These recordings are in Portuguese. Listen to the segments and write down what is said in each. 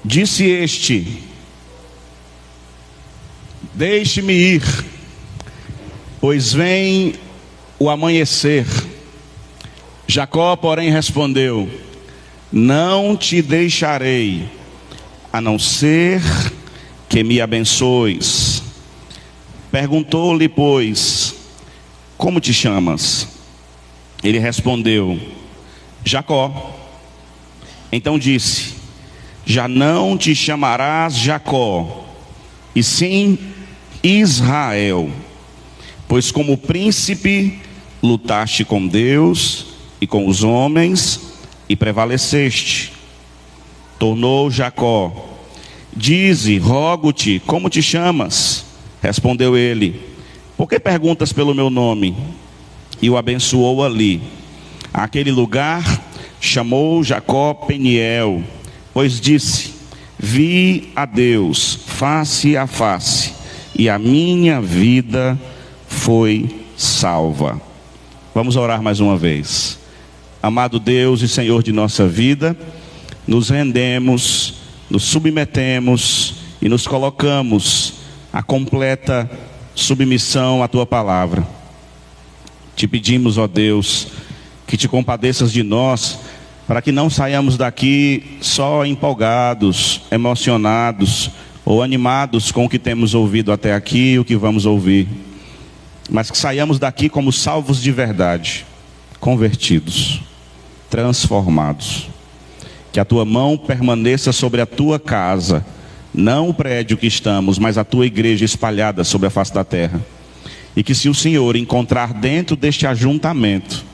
Disse este: deixe-me ir, pois vem o amanhecer. Jacó, porém, respondeu: não te deixarei, a não ser que me abençoes. Perguntou-lhe, pois, como te chamas? Ele respondeu: Jacó. Então disse: já não te chamarás Jacó, e sim Israel, pois como príncipe lutaste com Deus e com os homens e prevaleceste. Tornou Jacó: dize, rogo-te, como te chamas? Respondeu ele: por que perguntas pelo meu nome? E o abençoou ali. Aquele lugar chamou Jacó Peniel, pois disse: vi a Deus face a face, e a minha vida foi salva. Vamos orar mais uma vez. Amado Deus e Senhor de nossa vida, nos rendemos, nos submetemos e nos colocamos à completa submissão à Tua palavra. Te pedimos, ó Deus, que te compadeças de nós, para que não saiamos daqui só empolgados, emocionados ou animados com o que temos ouvido até aqui e o que vamos ouvir, mas que saiamos daqui como salvos de verdade, convertidos, transformados. Que a Tua mão permaneça sobre a Tua casa, não o prédio que estamos, mas a Tua igreja espalhada sobre a face da terra. E que se o Senhor encontrar dentro deste ajuntamento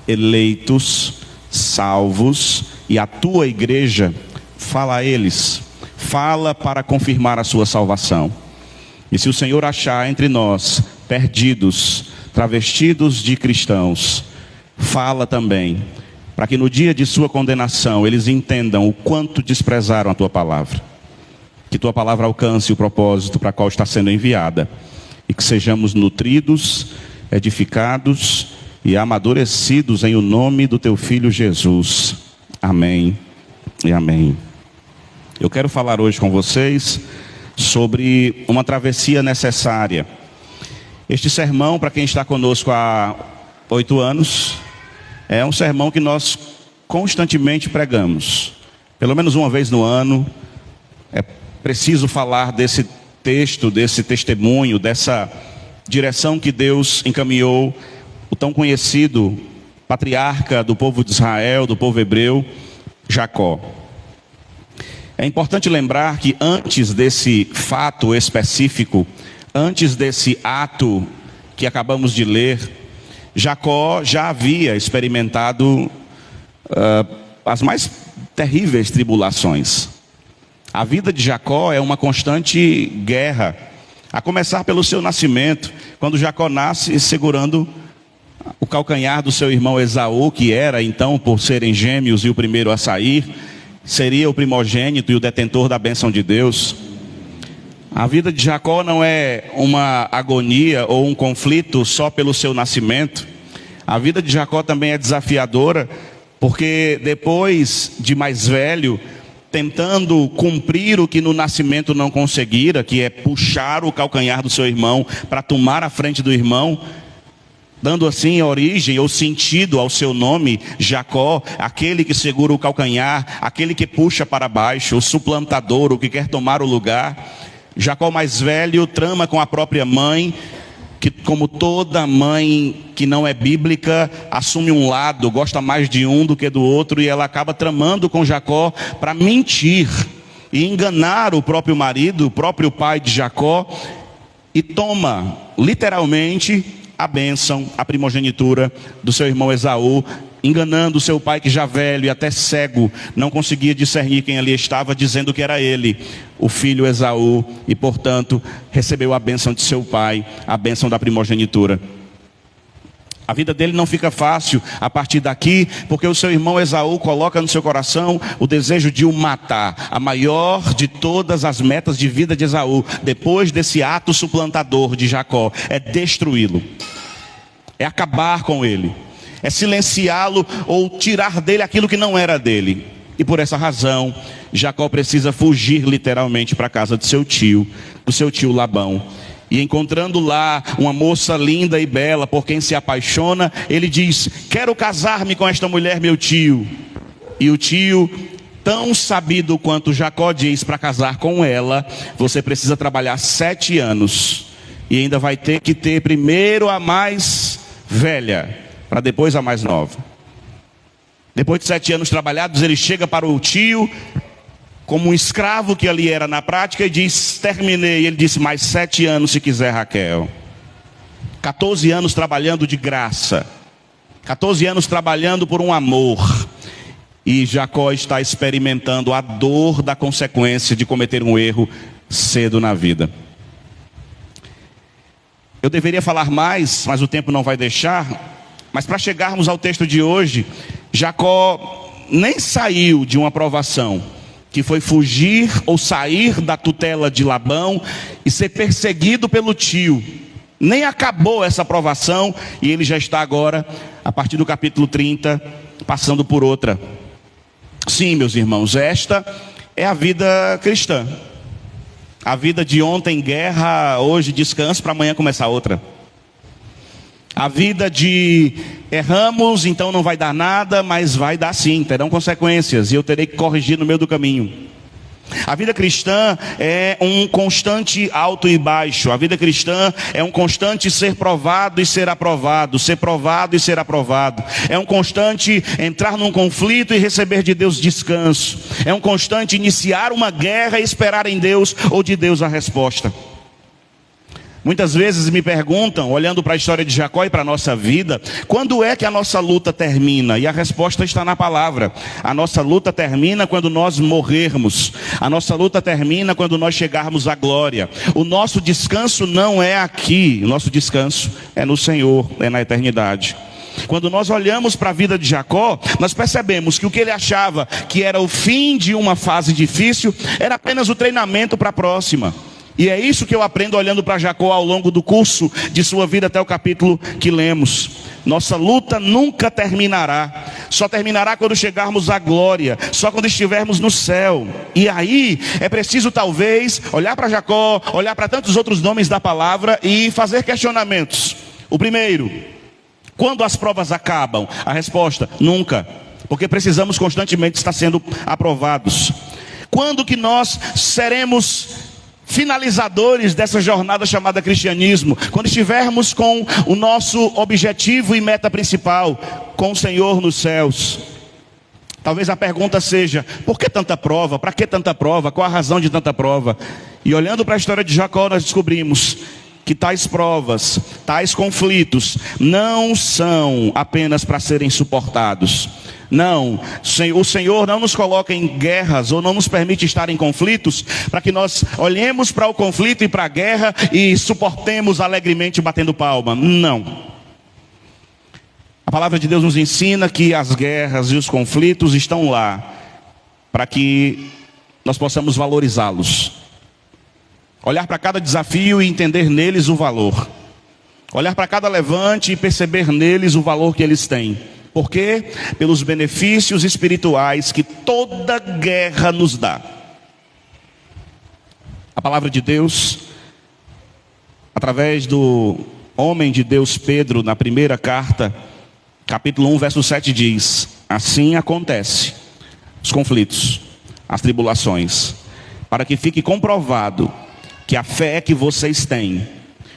eleitos, salvos, e a Tua igreja, fala a eles, fala para confirmar a sua salvação. E se o Senhor achar entre nós perdidos, travestidos de cristãos, fala também, para que no dia de sua condenação eles entendam o quanto desprezaram a Tua palavra. Que Tua palavra alcance o propósito para qual está sendo enviada, e que sejamos nutridos, edificados e amadurecidos em o nome do Teu Filho Jesus. Amém e amém. Eu quero falar hoje com vocês sobre uma travessia necessária. Este sermão, para quem está conosco há 8 anos, é um sermão que nós constantemente pregamos. Pelo menos uma vez no ano, é preciso falar desse texto, desse testemunho, dessa direção que Deus encaminhou o tão conhecido patriarca do povo de Israel, do povo hebreu, Jacó. É importante lembrar que antes desse fato específico, antes desse ato que acabamos de ler, Jacó já havia experimentado as mais terríveis tribulações. A vida de Jacó é uma constante guerra, a começar pelo seu nascimento, quando Jacó nasce segurando o calcanhar do seu irmão Esaú, que era então, por serem gêmeos e o primeiro a sair, seria o primogênito e o detentor da bênção de Deus. A vida de Jacó não é uma agonia ou um conflito só pelo seu nascimento. A vida de Jacó também é desafiadora, porque depois de mais velho, tentando cumprir o que no nascimento não conseguira, que é puxar o calcanhar do seu irmão para tomar a frente do irmão, dando assim origem ou sentido ao seu nome, Jacó, aquele que segura o calcanhar, aquele que puxa para baixo, o suplantador, o que quer tomar o lugar. Jacó mais velho trama com a própria mãe, que como toda mãe que não é bíblica, assume um lado, gosta mais de um do que do outro, e ela acaba tramando com Jacó para mentir e enganar o próprio marido, o próprio pai de Jacó, e toma literalmente a bênção, a primogenitura do seu irmão Esaú, enganando seu pai, que já velho e até cego não conseguia discernir quem ali estava, dizendo que era ele, o filho Esaú, e portanto recebeu a bênção de seu pai, a bênção da primogenitura. A vida dele não fica fácil a partir daqui, porque o seu irmão Esaú coloca no seu coração o desejo de o matar. A maior de todas as metas de vida de Esaú, depois desse ato suplantador de Jacó, é destruí-lo, é acabar com ele, é silenciá-lo ou tirar dele aquilo que não era dele. E por essa razão, Jacó precisa fugir literalmente para a casa do seu tio Labão. E encontrando lá uma moça linda e bela, por quem se apaixona, ele diz: quero casar-me com esta mulher, meu tio. E o tio, tão sabido quanto Jacó, diz: para casar com ela, você precisa trabalhar 7 anos. E ainda vai ter que ter primeiro a mais velha, para depois a mais nova. Depois de 7 anos trabalhados, ele chega para o tio, como um escravo que ali era na prática, e diz: terminei. Ele disse: mais 7 anos se quiser, Raquel. 14 anos trabalhando de graça. 14 anos trabalhando por um amor. E Jacó está experimentando a dor da consequência de cometer um erro cedo na vida. Eu deveria falar mais, mas o tempo não vai deixar. Mas para chegarmos ao texto de hoje, Jacó nem saiu de uma provação, que foi fugir ou sair da tutela de Labão e ser perseguido pelo tio. Nem acabou essa provação e ele já está agora, a partir do capítulo 30, passando por outra. Sim, meus irmãos, esta é a vida cristã. A vida de ontem guerra, hoje descanso, para amanhã começar outra. A vida de erramos, então não vai dar nada, mas vai dar sim, terão consequências, e eu terei que corrigir no meio do caminho. A vida cristã é um constante alto e baixo. A vida cristã é um constante ser provado e ser aprovado, ser provado e ser aprovado. É um constante entrar num conflito e receber de Deus descanso. É um constante iniciar uma guerra e esperar em Deus ou de Deus a resposta. Muitas vezes me perguntam, olhando para a história de Jacó e para a nossa vida, quando é que a nossa luta termina? E a resposta está na palavra. A nossa luta termina quando nós morrermos. A nossa luta termina quando nós chegarmos à glória. O nosso descanso não é aqui. O nosso descanso é no Senhor, é na eternidade. Quando nós olhamos para a vida de Jacó, nós percebemos que o que ele achava que era o fim de uma fase difícil, era apenas o treinamento para a próxima. E é isso que eu aprendo olhando para Jacó ao longo do curso de sua vida até o capítulo que lemos. Nossa luta nunca terminará. Só terminará quando chegarmos à glória. Só quando estivermos no céu. E aí é preciso talvez olhar para Jacó, olhar para tantos outros nomes da palavra e fazer questionamentos. O primeiro: quando as provas acabam? A resposta: nunca. Porque precisamos constantemente estar sendo aprovados. Quando que nós seremos finalizadores dessa jornada chamada cristianismo? Quando estivermos com o nosso objetivo e meta principal, com o Senhor nos céus. Talvez a pergunta seja: por que tanta prova? Para que tanta prova? Qual a razão de tanta prova? E olhando para a história de Jacó, nós descobrimos que tais provas, tais conflitos, não são apenas para serem suportados. Não, o Senhor não nos coloca em guerras ou não nos permite estar em conflitos para que nós olhemos para o conflito e para a guerra e suportemos alegremente batendo palma. Não. A palavra de Deus nos ensina que as guerras e os conflitos estão lá para que nós possamos valorizá-los. Olhar para cada desafio e entender neles o valor. Olhar para cada levante e perceber neles o valor que eles têm. Por quê? Pelos benefícios espirituais que toda guerra nos dá. A palavra de Deus, através do homem de Deus Pedro, na primeira carta, capítulo 1, verso 7 diz: assim acontece os conflitos, as tribulações, para que fique comprovado que a fé que vocês têm,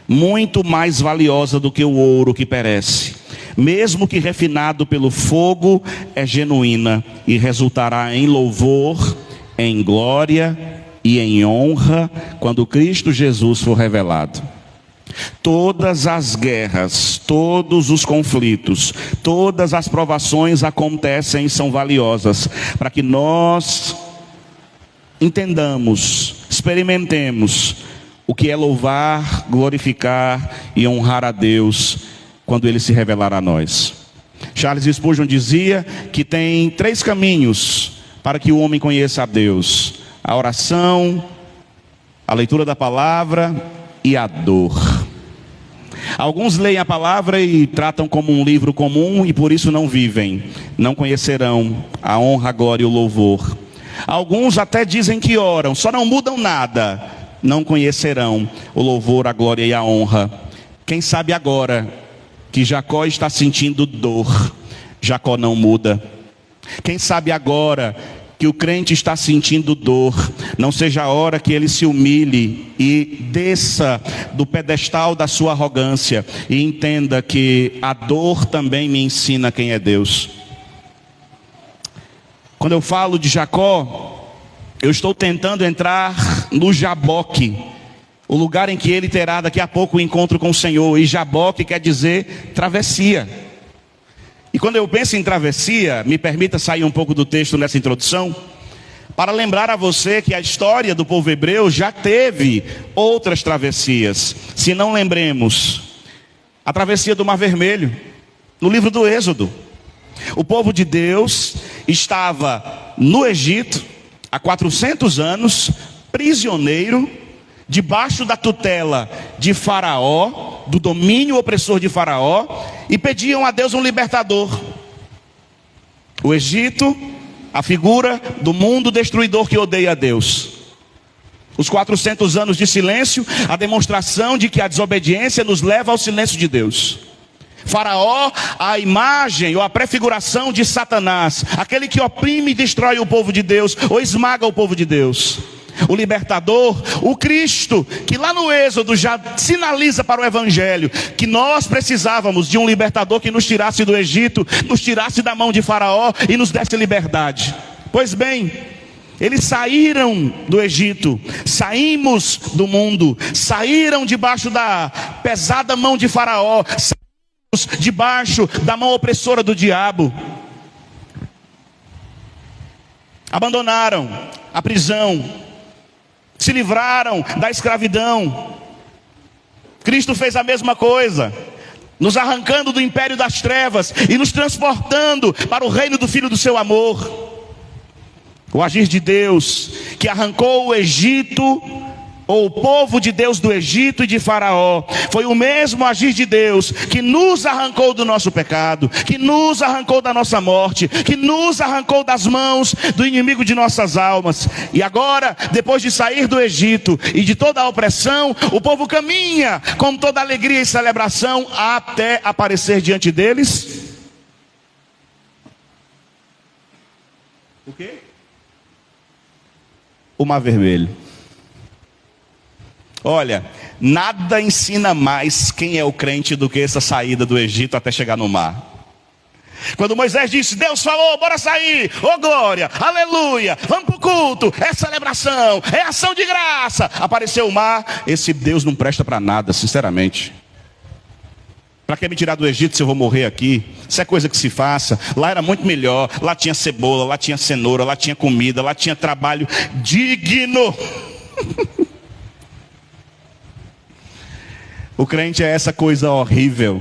muito mais valiosa do que o ouro que perece, mesmo que refinado pelo fogo, é genuína e resultará em louvor, em glória e em honra quando Cristo Jesus for revelado. Todas as guerras, todos os conflitos, todas as provações acontecem e são valiosas para que nós entendamos, experimentemos o que é louvar, glorificar e honrar a Deus quando Ele se revelar a nós. Charles Spurgeon dizia que tem 3 caminhos para que o homem conheça a Deus: a oração, a leitura da palavra e a dor. Alguns leem a palavra e tratam como um livro comum e por isso não vivem. Não conhecerão a honra, a glória e o louvor. Alguns até dizem que oram, só não mudam nada. Não conhecerão o louvor, a glória e a honra. Quem sabe agora que Jacó está sentindo dor, Jacó não muda. Quem sabe agora que o crente está sentindo dor, não seja a hora que ele se humilhe e desça do pedestal da sua arrogância e entenda que a dor também me ensina quem é Deus. Quando eu falo de Jacó, eu estou tentando entrar no Jaboque, o lugar em que ele terá daqui a pouco o encontro com o Senhor. E Jaboque quer dizer travessia. E quando eu penso em travessia, me permita sair um pouco do texto nessa introdução, para lembrar a você que a história do povo hebreu já teve outras travessias. Se não lembremos, a travessia do Mar Vermelho, no livro do Êxodo. O povo de Deus estava no Egito há 400 anos, prisioneiro, debaixo da tutela de Faraó, do domínio opressor de Faraó, e pediam a Deus um libertador. O Egito, a figura do mundo destruidor que odeia a Deus. Os 400 anos de silêncio, a demonstração de que a desobediência nos leva ao silêncio de Deus. Faraó, a imagem ou a prefiguração de Satanás, aquele que oprime e destrói o povo de Deus, ou esmaga o povo de Deus. O libertador, o Cristo, que lá no Êxodo já sinaliza para o Evangelho que nós precisávamos de um libertador que nos tirasse do Egito, nos tirasse da mão de Faraó e nos desse liberdade. Pois bem, eles saíram do Egito, saímos do mundo, saíram debaixo da pesada mão de Faraó, saímos debaixo da mão opressora do diabo. Abandonaram a prisão, se livraram da escravidão. Cristo fez a mesma coisa, nos arrancando do império das trevas e nos transportando para o reino do Filho do seu amor. O agir de Deus que arrancou o Egito, ou o povo de Deus do Egito e de Faraó, foi o mesmo agir de Deus que nos arrancou do nosso pecado, que nos arrancou da nossa morte, que nos arrancou das mãos do inimigo de nossas almas. E agora, depois de sair do Egito e de toda a opressão, o povo caminha com toda alegria e celebração até aparecer diante deles o quê? O Mar Vermelho. Olha, nada ensina mais quem é o crente do que essa saída do Egito até chegar no mar. Quando Moisés disse, Deus falou, bora sair, oh glória, aleluia, vamos para o culto, é celebração, é ação de graça. Apareceu o mar, esse Deus não presta para nada, sinceramente. Para que me tirar do Egito se eu vou morrer aqui? Isso é coisa que se faça. Lá era muito melhor, lá tinha cebola, lá tinha cenoura, lá tinha comida, lá tinha trabalho digno. O crente é essa coisa horrível,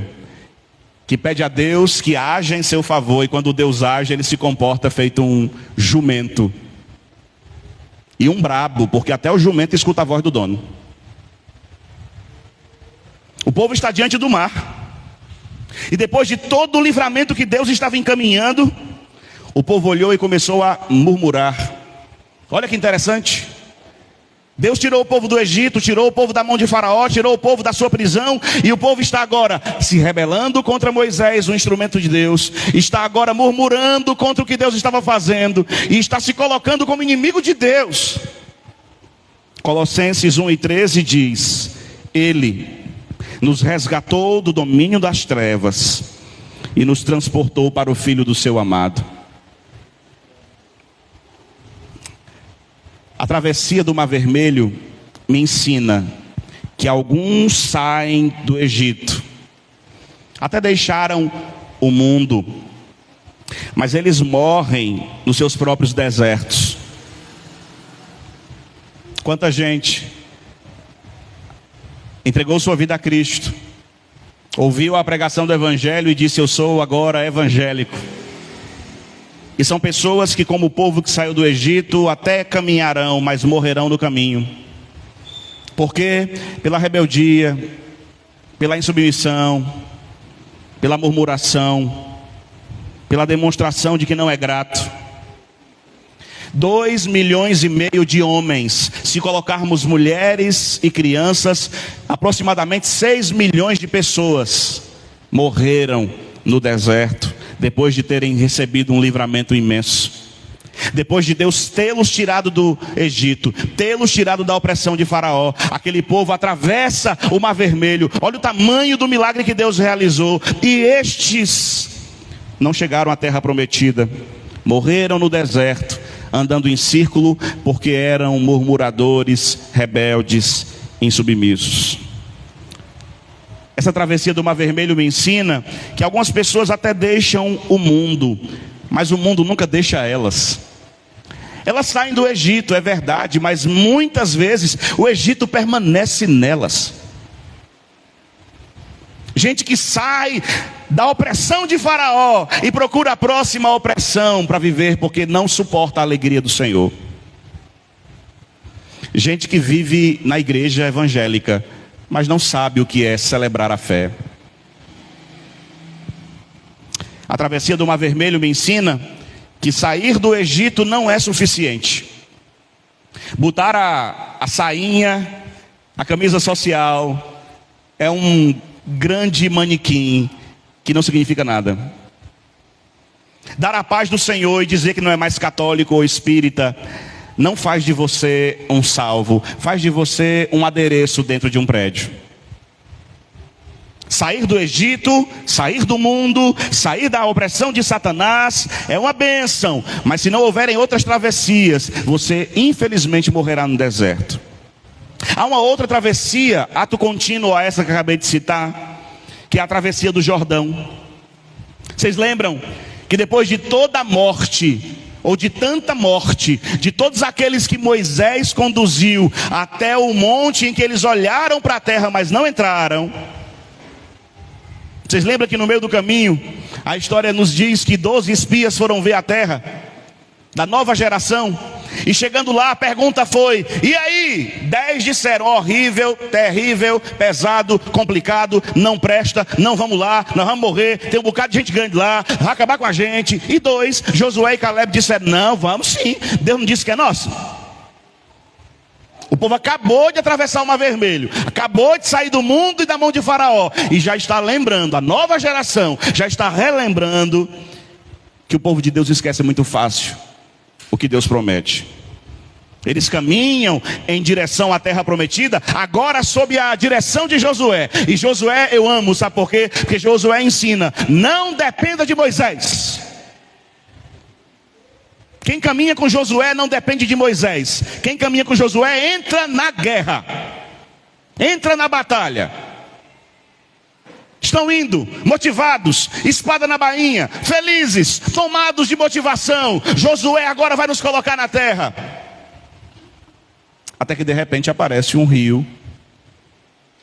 que pede a Deus que haja em seu favor, e quando Deus age, ele se comporta feito um jumento. E um brabo, porque até o jumento escuta a voz do dono. O povo está diante do mar. E depois de todo o livramento que Deus estava encaminhando, o povo olhou e começou a murmurar. Olha que interessante. Deus tirou o povo do Egito, tirou o povo da mão de Faraó, tirou o povo da sua prisão, e o povo está agora se rebelando contra Moisés, o instrumento de Deus, está agora murmurando contra o que Deus estava fazendo, e está se colocando como inimigo de Deus. Colossenses 1:13 diz, Ele nos resgatou do domínio das trevas, e nos transportou para o Filho do seu amado. A travessia do Mar Vermelho me ensina que alguns saem do Egito, até deixaram o mundo, mas eles morrem nos seus próprios desertos. Quanta gente entregou sua vida a Cristo, ouviu a pregação do Evangelho e disse, eu sou agora evangélico. E são pessoas que, como o povo que saiu do Egito, até caminharão, mas morrerão no caminho. Porque pela rebeldia, pela insubmissão, pela murmuração, pela demonstração de que não é grato. 2,5 milhões de homens, se colocarmos mulheres e crianças, aproximadamente 6 milhões de pessoas morreram no deserto, depois de terem recebido um livramento imenso. Depois de Deus tê-los tirado do Egito, tê-los tirado da opressão de Faraó, aquele povo atravessa o Mar Vermelho. Olha o tamanho do milagre que Deus realizou. E estes não chegaram à terra prometida, morreram no deserto, andando em círculo, porque eram murmuradores, rebeldes, insubmissos. Essa travessia do Mar Vermelho me ensina que algumas pessoas até deixam o mundo, mas o mundo nunca deixa elas. Elas saem do Egito, é verdade, mas muitas vezes o Egito permanece nelas. Gente que sai da opressão de Faraó e procura a próxima opressão para viver, porque não suporta a alegria do Senhor. Gente que vive na igreja evangélica, mas não sabe o que é celebrar a fé. A travessia do Mar Vermelho me ensina que sair do Egito não é suficiente. Botar a sainha, a camisa social, é um grande manequim que não significa nada. Dar a paz do Senhor e dizer que não é mais católico ou espírita não faz de você um salvo, faz de você um adereço dentro de um prédio. Sair do Egito, sair do mundo, sair da opressão de Satanás é uma bênção, mas se não houverem outras travessias, você infelizmente morrerá no deserto. Há uma outra travessia, ato contínuo a essa que acabei de citar, que é a travessia do Jordão. Vocês lembram que depois de toda a morte, ou de tanta morte, de todos aqueles que Moisés conduziu até o monte em que eles olharam para a terra, mas não entraram. Vocês lembram que no meio do caminho, a história nos diz que 12 espias foram ver a terra, da nova geração, e chegando lá a pergunta foi: e aí? 10 disseram: horrível, terrível, pesado, complicado, não presta, não vamos lá, nós vamos morrer, tem um bocado de gente grande lá, vai acabar com a gente. E 2, Josué e Caleb disseram: não, vamos sim, Deus não disse que é nosso. O povo acabou de atravessar o Mar Vermelho, acabou de sair do mundo e da mão de Faraó, e já está lembrando, a nova geração já está relembrando que o povo de Deus esquece muito fácil o que Deus promete. Eles caminham em direção à terra prometida, agora sob a direção de Josué. E Josué eu amo, sabe por quê? Porque Josué ensina: não dependa de Moisés. Quem caminha com Josué não depende de Moisés. Quem caminha com Josué entra na guerra, entra na batalha. Estão indo, motivados, espada na bainha, felizes, tomados de motivação. Josué agora vai nos colocar na terra. Até que de repente aparece um rio,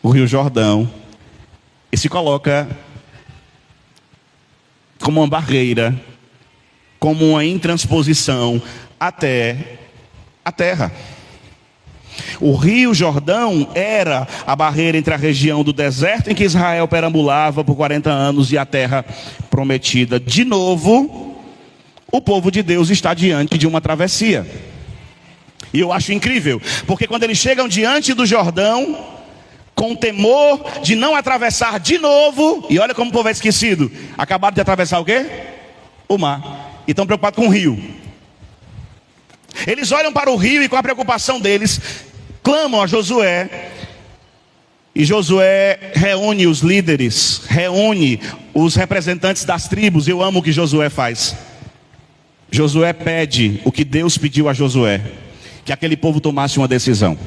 o Rio Jordão, e se coloca como uma barreira, como uma intransposição até a terra. O Rio Jordão era a barreira entre a região do deserto em que Israel perambulava por 40 anos e a terra prometida. De novo, o povo de Deus está diante de uma travessia. E eu acho incrível, porque quando eles chegam diante do Jordão, com temor de não atravessar de novo, e olha como o povo é esquecido, acabaram de atravessar o quê? O mar. E estão preocupados com o rio. Eles olham para o rio e com a preocupação deles, clamam a Josué. E Josué reúne os líderes, reúne os representantes das tribos. Eu amo o que Josué faz. Josué pede o que Deus pediu a Josué: que aquele povo tomasse uma decisão.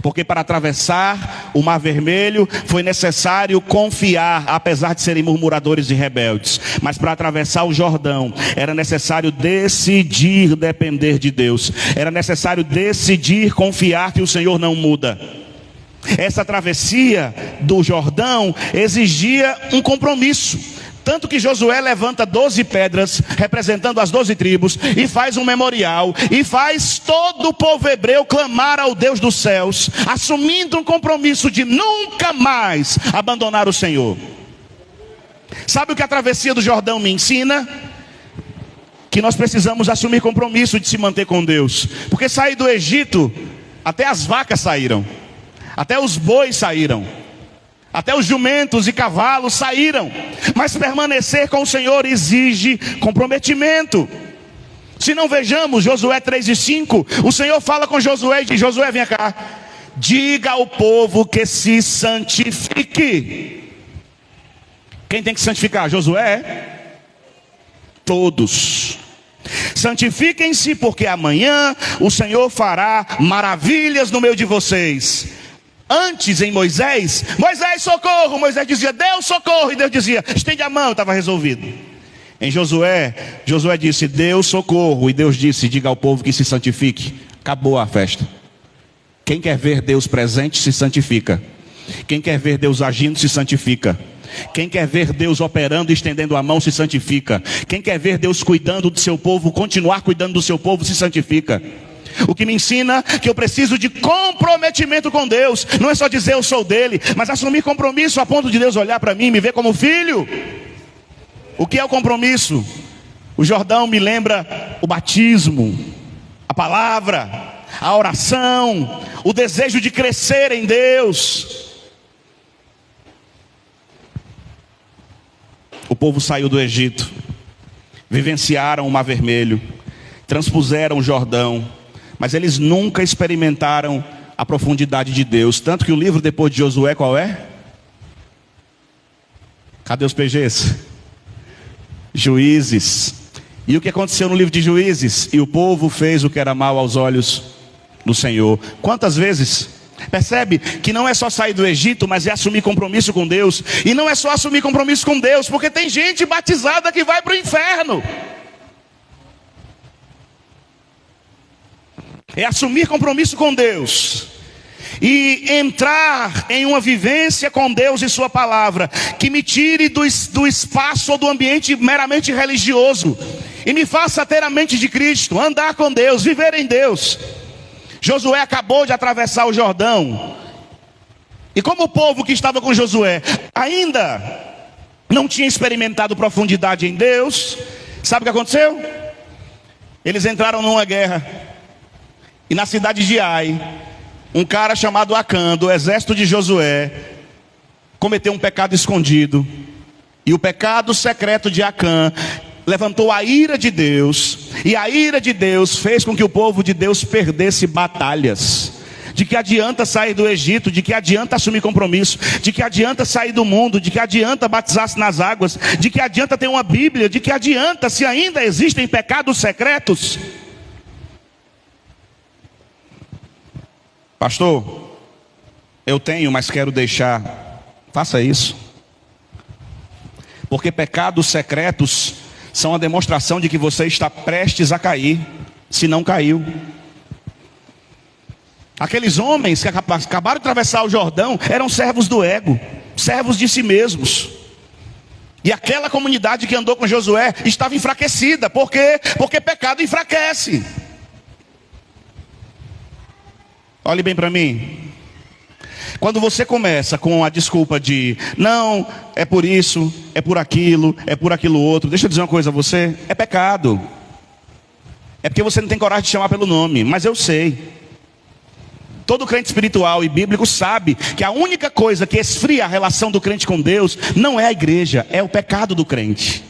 Porque para atravessar o Mar Vermelho foi necessário confiar, apesar de serem murmuradores e rebeldes. Mas para atravessar o Jordão era necessário decidir depender de Deus. Era necessário decidir confiar que o Senhor não muda. Essa travessia do Jordão exigia um compromisso. Tanto que Josué levanta 12 pedras, representando as 12 tribos, e faz um memorial, e faz todo o povo hebreu clamar ao Deus dos céus, assumindo um compromisso de nunca mais abandonar o Senhor. Sabe o que a travessia do Jordão me ensina? Que nós precisamos assumir compromisso de se manter com Deus. Porque sair do Egito, até as vacas saíram, até os bois saíram, até os jumentos e cavalos saíram. Mas permanecer com o Senhor exige comprometimento. Se não vejamos Josué 3:5, o Senhor fala com Josué e diz: Josué, vem cá, diga ao povo que se santifique. Quem tem que santificar? Josué? Todos. Santifiquem-se, porque amanhã o Senhor fará maravilhas no meio de vocês. Antes em Moisés, socorro, Moisés dizia, Deus socorro, e Deus dizia, estende a mão, estava resolvido. Em Josué disse, Deus socorro, e Deus disse, diga ao povo que se santifique. Acabou a festa. Quem quer ver Deus presente, se santifica. Quem quer ver Deus agindo, se santifica. Quem quer ver Deus operando e estendendo a mão, se santifica. Quem quer ver Deus cuidando do seu povo, continuar cuidando do seu povo, se santifica. O que me ensina que eu preciso de comprometimento com Deus. Não é só dizer eu sou dele, mas assumir compromisso a ponto de Deus olhar para mim e me ver como filho. O que é o compromisso? O Jordão me lembra o batismo, a palavra, a oração, o desejo de crescer em Deus. O povo saiu do Egito, vivenciaram o Mar Vermelho, transpuseram o Jordão, mas eles nunca experimentaram a profundidade de Deus. Tanto que o livro depois de Josué, qual é? Cadê os PGs? Juízes. E o que aconteceu no livro de Juízes? E o povo fez o que era mal aos olhos do Senhor. Quantas vezes? Percebe que não é só sair do Egito, mas é assumir compromisso com Deus. E não é só assumir compromisso com Deus, porque tem gente batizada que vai para o inferno. É assumir compromisso com Deus e entrar em uma vivência com Deus e sua palavra, que me tire do espaço ou do ambiente meramente religioso e me faça ter a mente de Cristo, andar com Deus, viver em Deus. Josué acabou de atravessar o Jordão, e como o povo que estava com Josué ainda não tinha experimentado profundidade em Deus, sabe o que aconteceu? Eles entraram numa guerra, e na cidade de Ai, um cara chamado Acã, do exército de Josué, cometeu um pecado escondido, e o pecado secreto de Acã levantou a ira de Deus, e a ira de Deus fez com que o povo de Deus perdesse batalhas. De que adianta sair do Egito, de que adianta assumir compromisso, de que adianta sair do mundo, de que adianta batizar-se nas águas, de que adianta ter uma Bíblia, de que adianta se ainda existem pecados secretos. Pastor, eu tenho, mas quero deixar. Faça isso. Porque pecados secretos são a demonstração de que você está prestes a cair, se não caiu. Aqueles homens que acabaram de atravessar o Jordão eram servos do ego, servos de si mesmos. E aquela comunidade que andou com Josué estava enfraquecida. Por quê? Porque pecado enfraquece. Olhe bem para mim. Quando você começa com a desculpa de não, é por isso, é por aquilo outro, deixa eu dizer uma coisa a você, é pecado. É porque você não tem coragem de chamar pelo nome, mas eu sei. Todo crente espiritual e bíblico sabe que a única coisa que esfria a relação do crente com Deus não é a igreja, é o pecado do crente.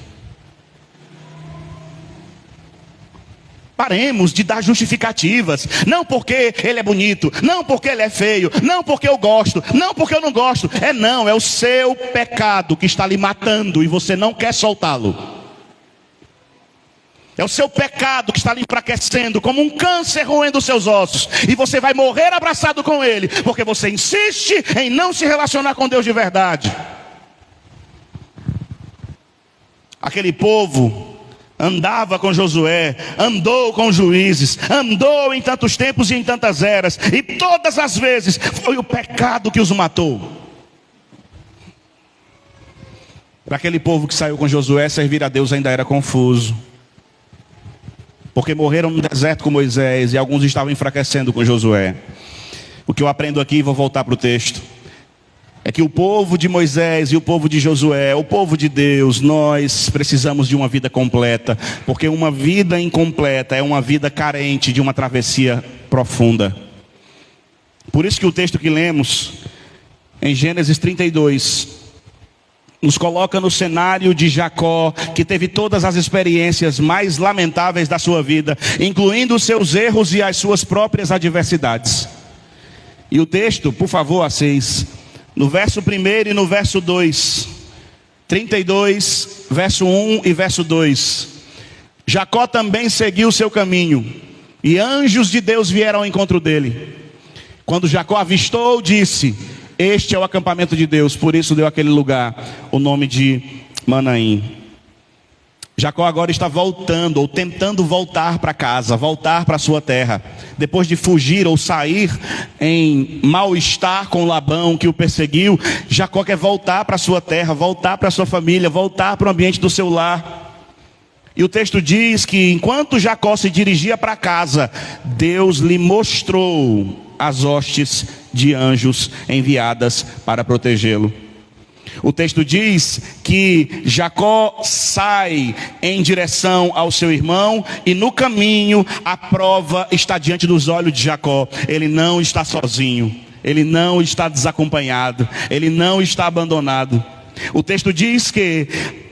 Paremos de dar justificativas. Não porque ele é bonito, não porque ele é feio, não porque eu gosto, não porque eu não gosto. É o seu pecado que está lhe matando e você não quer soltá-lo. É o seu pecado que está lhe enfraquecendo como um câncer roendo os seus ossos. E você vai morrer abraçado com ele, porque você insiste em não se relacionar com Deus de verdade. Aquele povo andava com Josué, andou com juízes, andou em tantos tempos e em tantas eras, e todas as vezes foi o pecado que os matou. Para aquele povo que saiu com Josué, servir a Deus ainda era confuso. Porque morreram no deserto com Moisés e alguns estavam enfraquecendo com Josué. O que eu aprendo aqui, vou voltar para o texto, é que o povo de Moisés e o povo de Josué, o povo de Deus, nós precisamos de uma vida completa. Porque uma vida incompleta é uma vida carente de uma travessia profunda. Por isso que o texto que lemos, em Gênesis 32, nos coloca no cenário de Jacó, que teve todas as experiências mais lamentáveis da sua vida, incluindo os seus erros e as suas próprias adversidades. E o texto, por favor, Assis, no verso 1 e no verso 2, 32, verso 1 e verso 2. Jacó também seguiu o seu caminho, e anjos de Deus vieram ao encontro dele. Quando Jacó avistou, disse: este é o acampamento de Deus. Por isso deu aquele lugar o nome de Manaim. Jacó agora está voltando, ou tentando voltar para casa, voltar para sua terra. Depois de fugir ou sair em mal-estar com Labão, que o perseguiu, Jacó quer voltar para sua terra, voltar para sua família, voltar para o ambiente do seu lar. E o texto diz que enquanto Jacó se dirigia para casa, Deus lhe mostrou as hostes de anjos enviadas para protegê-lo. O texto diz que Jacó sai em direção ao seu irmão e no caminho a prova está diante dos olhos de Jacó. Ele não está sozinho, ele não está desacompanhado, ele não está abandonado. O texto diz que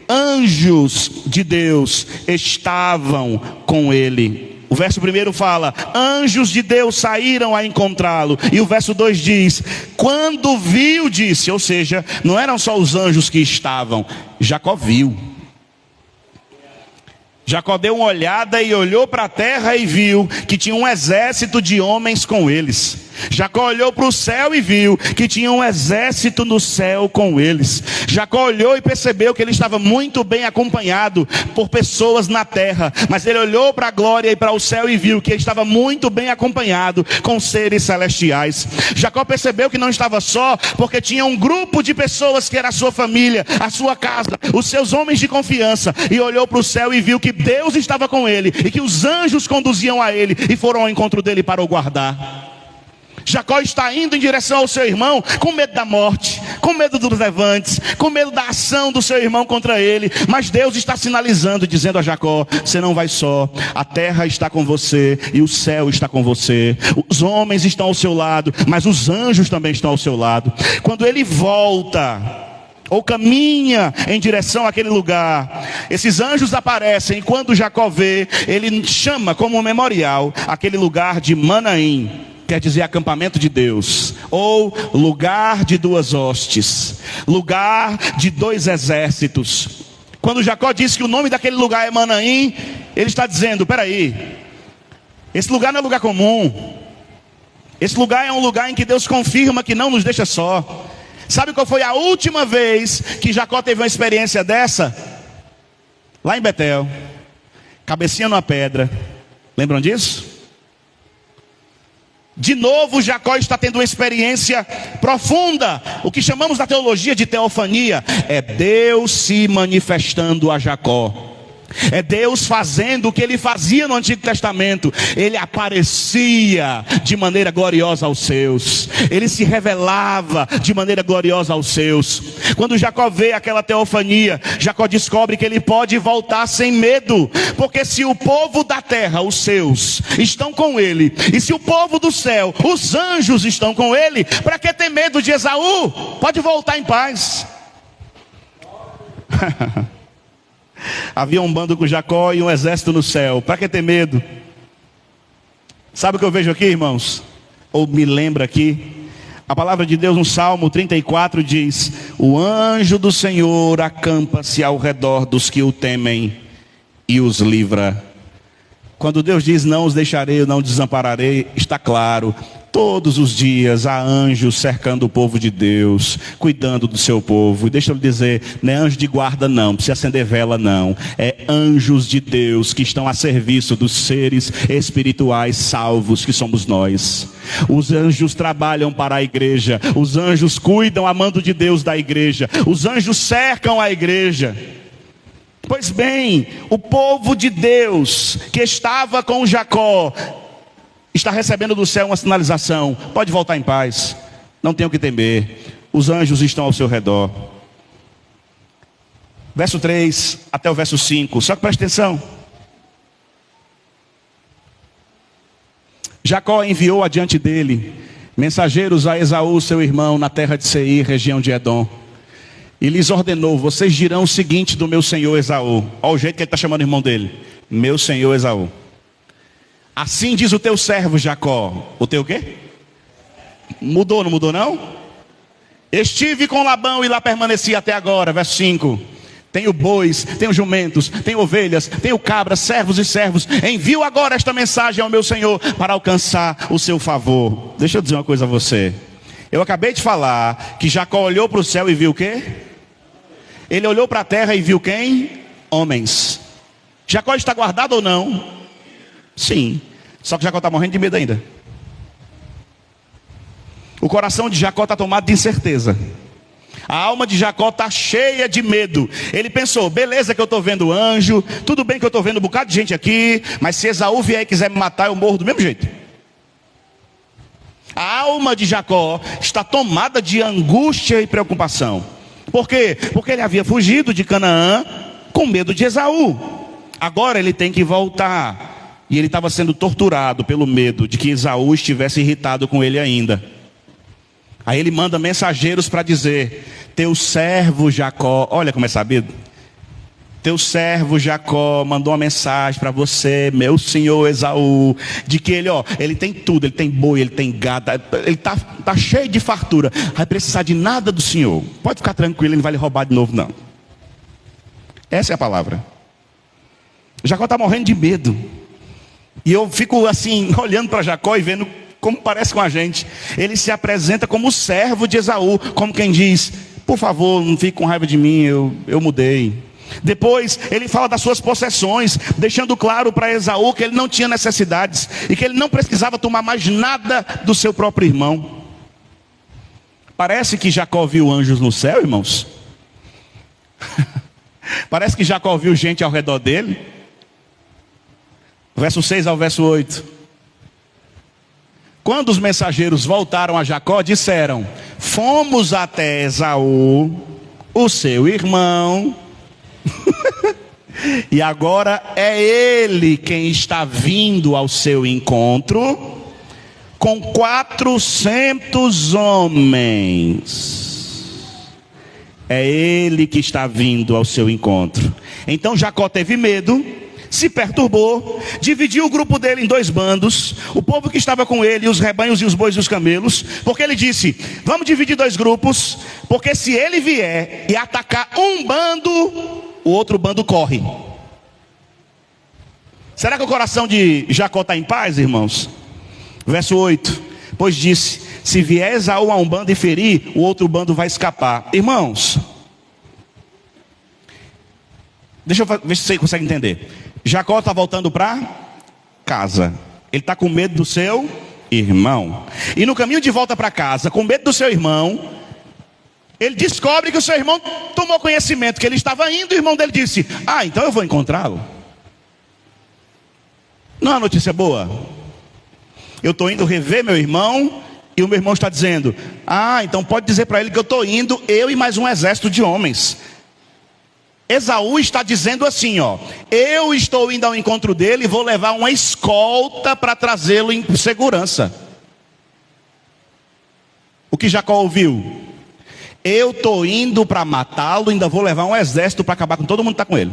anjos de Deus estavam com ele. O verso 1 fala: anjos de Deus saíram a encontrá-lo. E o verso 2 diz: quando viu, disse. Ou seja, não eram só os anjos que estavam, Jacó viu. Jacó deu uma olhada e olhou para a terra e viu que tinha um exército de homens com eles. Jacó olhou para o céu e viu que tinha um exército no céu com eles. Jacó olhou e percebeu que ele estava muito bem acompanhado por pessoas na terra. Mas ele olhou para a glória e para o céu e viu que ele estava muito bem acompanhado com seres celestiais. Jacó percebeu que não estava só, porque tinha um grupo de pessoas que era a sua família, a sua casa, os seus homens de confiança. E olhou para o céu e viu que Deus estava com ele e que os anjos conduziam a ele e foram ao encontro dele para o guardar. Jacó está indo em direção ao seu irmão com medo da morte, com medo dos levantes, com medo da ação do seu irmão contra ele. Mas Deus está sinalizando, dizendo a Jacó: você não vai só, a terra está com você e o céu está com você. Os homens estão ao seu lado, mas os anjos também estão ao seu lado. Quando ele volta ou caminha em direção àquele lugar, esses anjos aparecem, e quando Jacó vê, ele chama como memorial aquele lugar de Manaim. Quer dizer acampamento de Deus, ou lugar de duas hostes, lugar de dois exércitos. Quando Jacó disse que o nome daquele lugar é Manaim, ele está dizendo: peraí, esse lugar não é lugar comum. Esse lugar é um lugar em que Deus confirma que não nos deixa só. Sabe qual foi a última vez que Jacó teve uma experiência dessa? Lá em Betel, cabecinha numa pedra. Lembram disso? De novo Jacó está tendo uma experiência profunda. O que chamamos na teologia de teofania é Deus se manifestando a Jacó. É Deus fazendo o que ele fazia no Antigo Testamento. Ele aparecia de maneira gloriosa aos seus. Ele se revelava de maneira gloriosa aos seus. Quando Jacó vê aquela teofania, Jacó descobre que ele pode voltar sem medo. Porque se o povo da terra, os seus, estão com ele, e se o povo do céu, os anjos, estão com ele, para que ter medo de Esaú? Pode voltar em paz. Havia um bando com Jacó e um exército no céu. Para que ter medo? Sabe o que eu vejo aqui, irmãos? Ou me lembra aqui? A palavra de Deus no Salmo 34 diz: o anjo do Senhor acampa-se ao redor dos que o temem e os livra. Quando Deus diz: não os deixarei, eu não desampararei, está claro, Todos os dias há anjos cercando o povo de Deus, cuidando do seu povo. E deixa eu lhe dizer, não é anjo de guarda não, não precisa acender vela não. É anjos de Deus que estão a serviço dos seres espirituais salvos que somos nós. Os anjos trabalham para a igreja, os anjos cuidam a mando de Deus da igreja, os anjos cercam a igreja. Pois bem, o povo de Deus que estava com Jacó está recebendo do céu uma sinalização: pode voltar em paz, não tem o que temer, os anjos estão ao seu redor. Verso 3 até o verso 5, só que presta atenção. Jacó enviou adiante dele mensageiros a Esaú, seu irmão, na terra de Seir, região de Edom, e lhes ordenou: vocês dirão o seguinte do meu senhor Esaú. Olha o jeito que ele está chamando o irmão dele: meu senhor Esaú. Assim diz o teu servo Jacó. O teu quê? Mudou, não mudou não? Estive com Labão e lá permaneci até agora. Verso 5. Tenho bois, tenho jumentos, tenho ovelhas, tenho cabras, servos e servos. Envio agora esta mensagem ao meu senhor para alcançar o seu favor. Deixa eu dizer uma coisa a você. Eu acabei de falar que Jacó olhou para o céu e viu o quê? Ele olhou para a terra e viu quem? Homens. Jacó está guardado ou não? Sim, só que Jacó está morrendo de medo ainda. O coração de Jacó está tomado de incerteza. A alma de Jacó está cheia de medo. Ele pensou: beleza que eu estou vendo anjo, tudo bem que eu estou vendo um bocado de gente aqui, mas se Esaú vier e quiser me matar, eu morro do mesmo jeito. A alma de Jacó está tomada de angústia e preocupação. Por quê? Porque ele havia fugido de Canaã com medo de Esaú. Agora ele tem que voltar. E ele estava sendo torturado pelo medo de que Esaú estivesse irritado com ele ainda. Aí ele manda mensageiros para dizer: teu servo Jacó, olha como é sabido. Teu servo Jacó mandou uma mensagem para você, meu senhor Esaú, de que ele tem tudo, ele tem boi, ele tem gado, ele tá cheio de fartura, vai precisar de nada do senhor. Pode ficar tranquilo, ele não vai lhe roubar de novo não. Essa é a palavra. Jacó está morrendo de medo. E eu fico assim, olhando para Jacó e vendo como parece com a gente. Ele se apresenta como servo de Esaú, como quem diz: por favor, não fique com raiva de mim, eu mudei. Depois ele fala das suas possessões, deixando claro para Esaú que ele não tinha necessidades e que ele não precisava tomar mais nada do seu próprio irmão. Parece que Jacó viu anjos no céu, irmãos. Parece que Jacó viu gente ao redor dele. Verso 6 ao verso 8. Quando os mensageiros voltaram a Jacó, disseram: fomos até Esaú, o seu irmão, e agora é ele quem está vindo ao seu encontro com 400 homens. É ele que está vindo ao seu encontro. Então Jacó teve medo, se perturbou, dividiu o grupo dele em 2 bandos, o povo que estava com ele, os rebanhos e os bois e os camelos, porque ele disse: vamos dividir 2 grupos, porque se ele vier e atacar um bando, o outro bando corre. Será que o coração de Jacó está em paz, irmãos? Verso 8, pois disse: se vier Esaú a um bando e ferir, o outro bando vai escapar. Irmãos, deixa eu ver se você consegue entender. Jacó está voltando para casa. Ele está com medo do seu irmão. E no caminho de volta para casa, com medo do seu irmão, ele descobre que o seu irmão tomou conhecimento que ele estava indo. E o irmão dele disse: ah, então eu vou encontrá-lo. Não é uma notícia boa? Eu estou indo rever meu irmão, e o meu irmão está dizendo: ah, então pode dizer para ele que eu estou indo, eu e mais um exército de homens. Esaú está dizendo assim, eu estou indo ao encontro dele e vou levar uma escolta para trazê-lo em segurança. O que Jacó ouviu? Eu estou indo para matá-lo, ainda vou levar um exército para acabar com todo mundo que está com ele.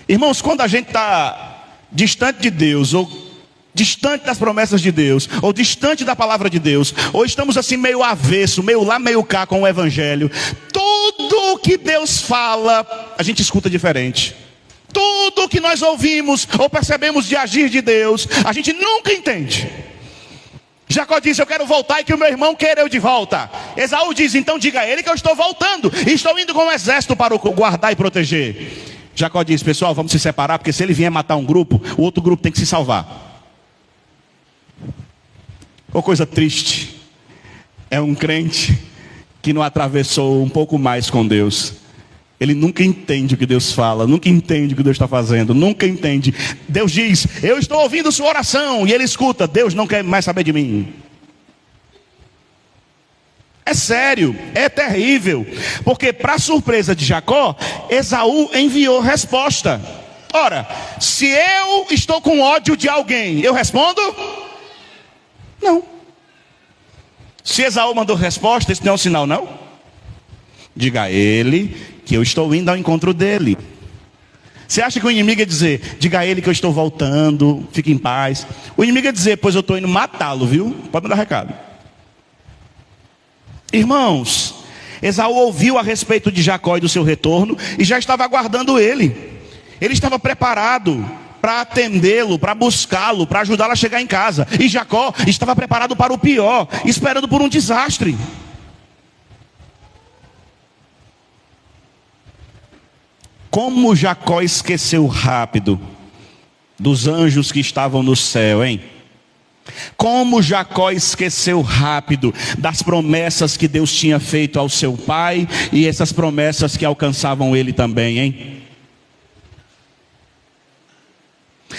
Irmãos, quando a gente está distante de Deus, ou distante das promessas de Deus, ou distante da palavra de Deus, ou estamos assim meio avesso, meio lá, meio cá com o evangelho, tudo o que Deus fala, a gente escuta diferente. Tudo tudo que nós ouvimos ou percebemos de agir de Deus, a gente nunca entende. Jacó disse: eu quero voltar e que o meu irmão queira eu de volta. Esaú diz: então diga a ele que eu estou voltando e estou indo com um exército para o guardar e proteger. Jacó diz: pessoal, vamos se separar, porque se ele vier matar um grupo, o outro grupo tem que se salvar. Uma coisa triste é um crente que não atravessou um pouco mais com Deus. Ele nunca entende o que Deus fala, nunca entende o que Deus está fazendo, nunca entende. Deus diz: eu estou ouvindo sua oração, e ele escuta: Deus não quer mais saber de mim. É sério, é terrível, porque para surpresa de Jacó, Esaú enviou resposta. Ora, se eu estou com ódio de alguém, eu respondo? Não. Se Esaú mandou resposta, isso não é um sinal, não? Diga a ele que eu estou indo ao encontro dele. Você acha que o inimigo ia dizer: diga a ele que eu estou voltando, fique em paz? O inimigo ia dizer: pois eu estou indo matá-lo, viu? Pode me dar recado. Irmãos, Esaú ouviu a respeito de Jacó e do seu retorno e já estava aguardando ele. Ele estava preparado para atendê-lo, para buscá-lo, para ajudá-lo a chegar em casa. E Jacó estava preparado para o pior, esperando por um desastre. Como Jacó esqueceu rápido dos anjos que estavam no céu, hein? Como Jacó esqueceu rápido das promessas que Deus tinha feito ao seu pai e essas promessas que alcançavam ele também, hein?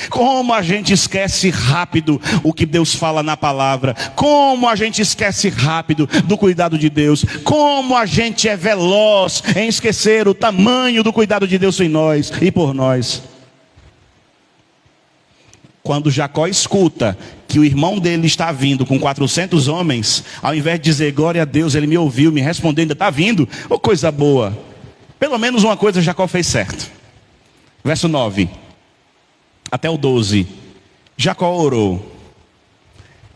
Como a gente esquece rápido o que Deus fala na palavra. Como a gente esquece rápido do cuidado de Deus. Como a gente é veloz em esquecer o tamanho do cuidado de Deus em nós e por nós. Quando Jacó escuta que o irmão dele está vindo com 400 homens, ao invés de dizer glória a Deus, ele me ouviu, me respondeu, ainda está vindo, oh, coisa boa. Pelo menos uma coisa Jacó fez certo. Verso 9 até o 12. Jacó orou.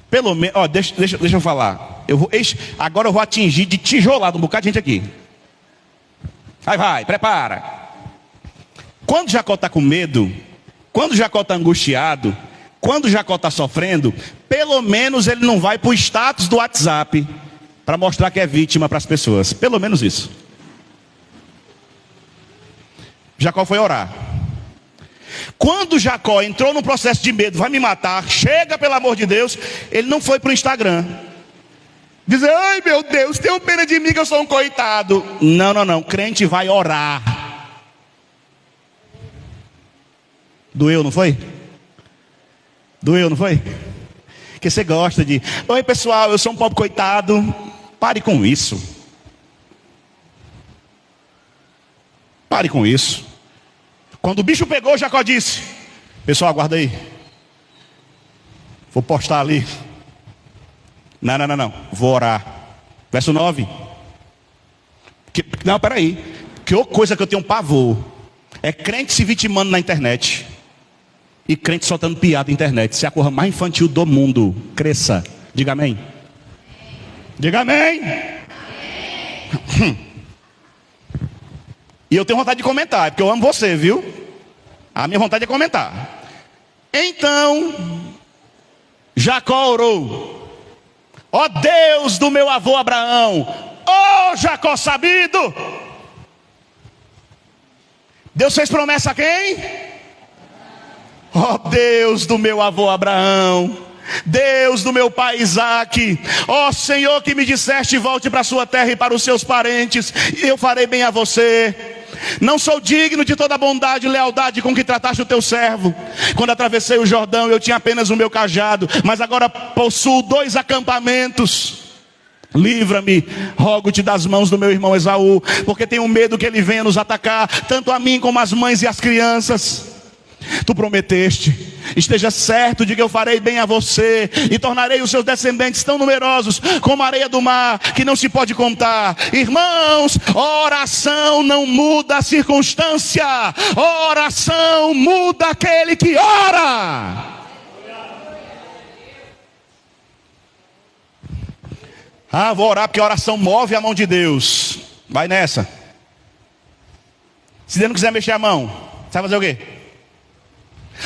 Pelo menos, deixa eu falar. Agora eu vou atingir de tijolado um bocado de gente aqui. Vai, prepara. Quando Jacó está com medo, quando Jacó está angustiado, quando Jacó está sofrendo, pelo menos ele não vai para o status do WhatsApp para mostrar que é vítima para as pessoas. Pelo menos isso. Jacó foi orar. Quando Jacó entrou num processo de medo, vai me matar, chega pelo amor de Deus, ele não foi para o Instagram dizer: ai meu Deus, tenha pena de mim que eu sou um coitado. Não, crente vai orar. Doeu, não foi? Doeu, não foi? Que você gosta de: oi pessoal, eu sou um pobre coitado. Pare com isso. Pare com isso. Quando o bicho pegou, Jacó disse: pessoal, aguarda aí, vou postar ali. Não, vou orar. Verso 9. Não, peraí. Que coisa que eu tenho pavor é crente se vitimando na internet e crente soltando piada na internet. Isso é a coisa mais infantil do mundo. Cresça. Diga amém. Diga amém. E eu tenho vontade de comentar, porque eu amo você, viu? A minha vontade é comentar. Então Jacó orou: ó Deus do meu avô Abraão, ó Jacó sabido. Deus fez promessa a quem? Ó Deus do meu avô Abraão, Deus do meu pai Isaque, ó Senhor que me disseste: volte para a sua terra e para os seus parentes, e eu farei bem a você. Não sou digno de toda a bondade e lealdade com que trataste o teu servo. Quando atravessei o Jordão, eu tinha apenas o meu cajado, mas agora possuo 2 acampamentos. Livra-me, rogo-te, das mãos do meu irmão Esaú, porque tenho medo que ele venha nos atacar, tanto a mim como as mães e as crianças. Tu prometeste: esteja certo de que eu farei bem a você e tornarei os seus descendentes tão numerosos como a areia do mar, que não se pode contar. Irmãos, oração não muda a circunstância, oração muda aquele que ora. Vou orar porque a oração move a mão de Deus. Vai nessa. Se Deus não quiser mexer a mão, sabe fazer o quê?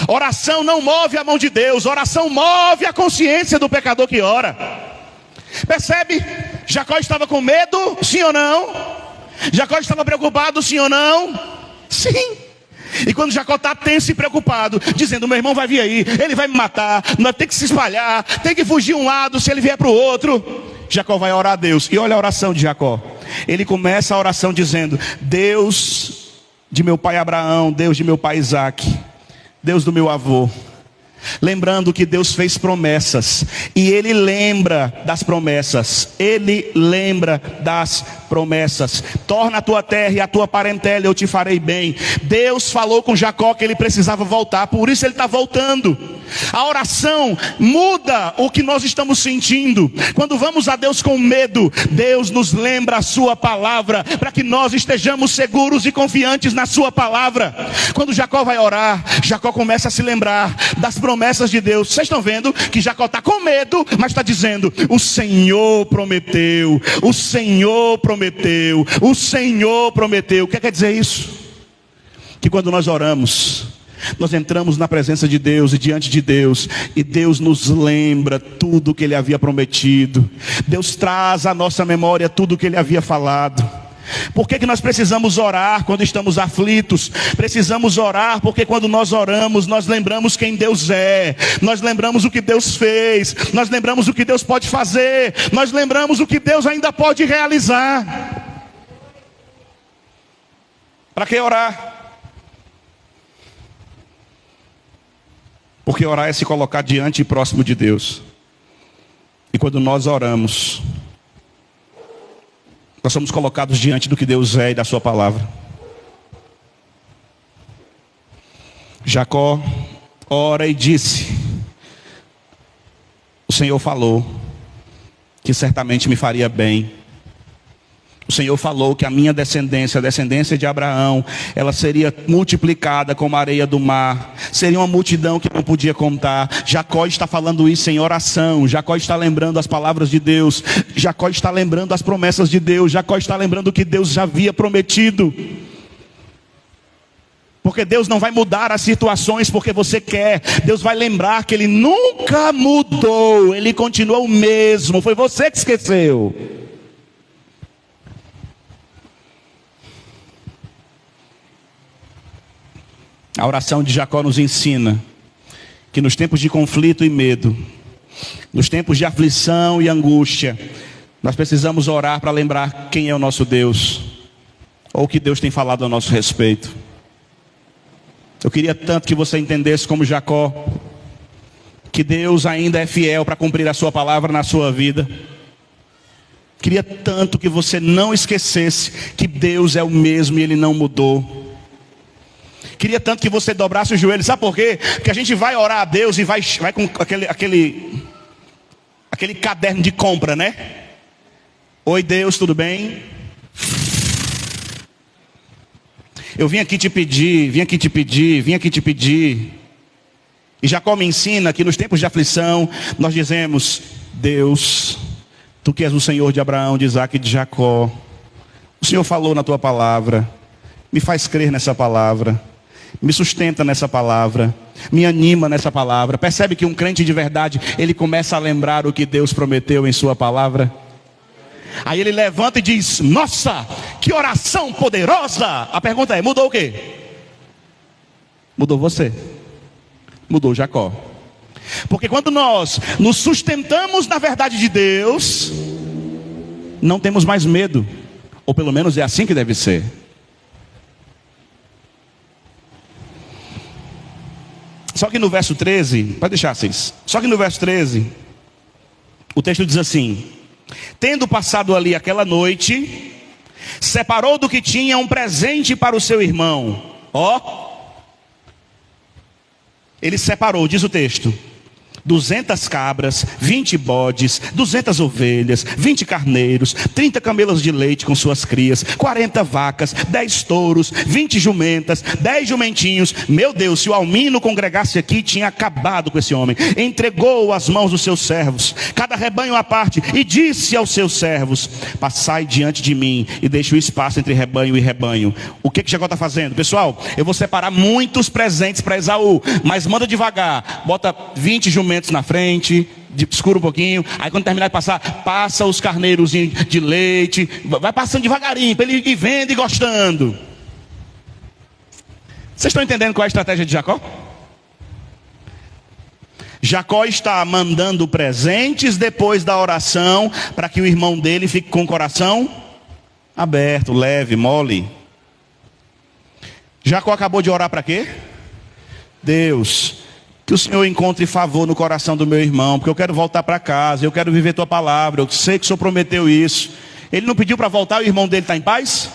Oração não move a mão de Deus, oração move a consciência do pecador que ora. Percebe? Jacó estava com medo, sim ou não? Jacó estava preocupado, sim ou não? Sim. E quando Jacó está tenso e preocupado, dizendo: meu irmão vai vir aí, ele vai me matar, nós temos que se espalhar, tem que fugir um lado se ele vier para o outro, Jacó vai orar a Deus. E olha a oração de Jacó. Ele começa a oração dizendo: Deus de meu pai Abraão, Deus de meu pai Isaque, Deus do meu avô. Lembrando que Deus fez promessas, e Ele lembra das promessas. Ele lembra das promessas. Torna a tua terra e a tua parentela, eu te farei bem. Deus falou com Jacó que ele precisava voltar, por isso ele está voltando. A oração muda o que nós estamos sentindo. Quando vamos a Deus com medo, Deus nos lembra a sua palavra, para que nós estejamos seguros e confiantes na sua palavra. Quando Jacó vai orar, Jacó começa a se lembrar das promessas de Deus. Vocês estão vendo que Jacó está com medo, mas está dizendo: o Senhor prometeu, o Senhor prometeu, o Senhor prometeu. O que quer dizer isso? Que quando nós oramos, nós entramos na presença de Deus e diante de Deus, e Deus nos lembra tudo que Ele havia prometido. Deus traz à nossa memória tudo que Ele havia falado. Por que nós precisamos orar quando estamos aflitos? Precisamos orar porque quando nós oramos, nós lembramos quem Deus é, nós lembramos o que Deus fez, nós lembramos o que Deus pode fazer, nós lembramos o que Deus ainda pode realizar. Para que orar? Porque orar é se colocar diante e próximo de Deus. E quando nós oramos, nós somos colocados diante do que Deus é e da sua palavra. Jacó ora e disse: o Senhor falou que certamente me faria bem. O Senhor falou que a minha descendência, a descendência de Abraão, ela seria multiplicada como a areia do mar. Seria uma multidão que não podia contar. Jacó está falando isso em oração. Jacó está lembrando as palavras de Deus. Jacó está lembrando as promessas de Deus. Jacó está lembrando o que Deus já havia prometido. Porque Deus não vai mudar as situações porque você quer. Deus vai lembrar que Ele nunca mudou. Ele continua o mesmo. Foi você que esqueceu. A oração de Jacó nos ensina que nos tempos de conflito e medo, nos tempos de aflição e angústia, nós precisamos orar para lembrar quem é o nosso Deus, ou o que Deus tem falado a nosso respeito. Eu queria tanto que você entendesse como Jacó, que Deus ainda é fiel para cumprir a sua palavra na sua vida. Queria tanto que você não esquecesse que Deus é o mesmo e Ele não mudou. Queria tanto que você dobrasse o joelho. Sabe por quê? Porque a gente vai orar a Deus e vai com aquele caderno de compra, né? Oi Deus, tudo bem? Eu vim aqui te pedir, vim aqui te pedir, vim aqui te pedir. E Jacó me ensina que nos tempos de aflição, nós dizemos: Deus, Tu que és o Senhor de Abraão, de Isaque e de Jacó, o Senhor falou na Tua palavra, me faz crer nessa palavra. Me sustenta nessa palavra, me anima nessa palavra. Percebe que um crente de verdade, ele começa a lembrar o que Deus prometeu em sua palavra. Aí ele levanta e diz: nossa, que oração poderosa. A pergunta é: mudou o quê? Mudou você. Mudou Jacó. Porque quando nós nos sustentamos na verdade de Deus, não temos mais medo. Ou pelo menos é assim que deve ser. Só que no verso 13, pode deixar vocês. Só que no verso 13, o texto diz assim: tendo passado ali aquela noite, separou do que tinha um presente para o seu irmão. Ó, ele separou, diz o texto, 200 cabras, 20 bodes, 200 ovelhas, 20 carneiros, 30 camelos de leite com suas crias, 40 vacas, 10 touros, 20 jumentas, 10 jumentinhos. Meu Deus, se o almino congregasse aqui, tinha acabado com esse homem. Entregou às mãos dos seus servos, cada rebanho à parte, e disse aos seus servos: passai diante de mim e deixe o espaço entre rebanho e rebanho. O que Jacó está fazendo? Pessoal, eu vou separar muitos presentes para Esaú, mas manda devagar, bota 20 jumentos na frente, escura um pouquinho, aí quando terminar de passar, passa os carneiros de leite, vai passando devagarinho, para ele ir vendo e gostando. Vocês estão entendendo qual é a estratégia de Jacó? Jacó está mandando presentes depois da oração, para que o irmão dele fique com o coração aberto, leve, mole. Jacó acabou de orar para quê? Deus, que o Senhor encontre favor no coração do meu irmão, porque eu quero voltar para casa, eu quero viver tua palavra, eu sei que o Senhor prometeu isso. Ele não pediu para voltar, o irmão dele está em paz?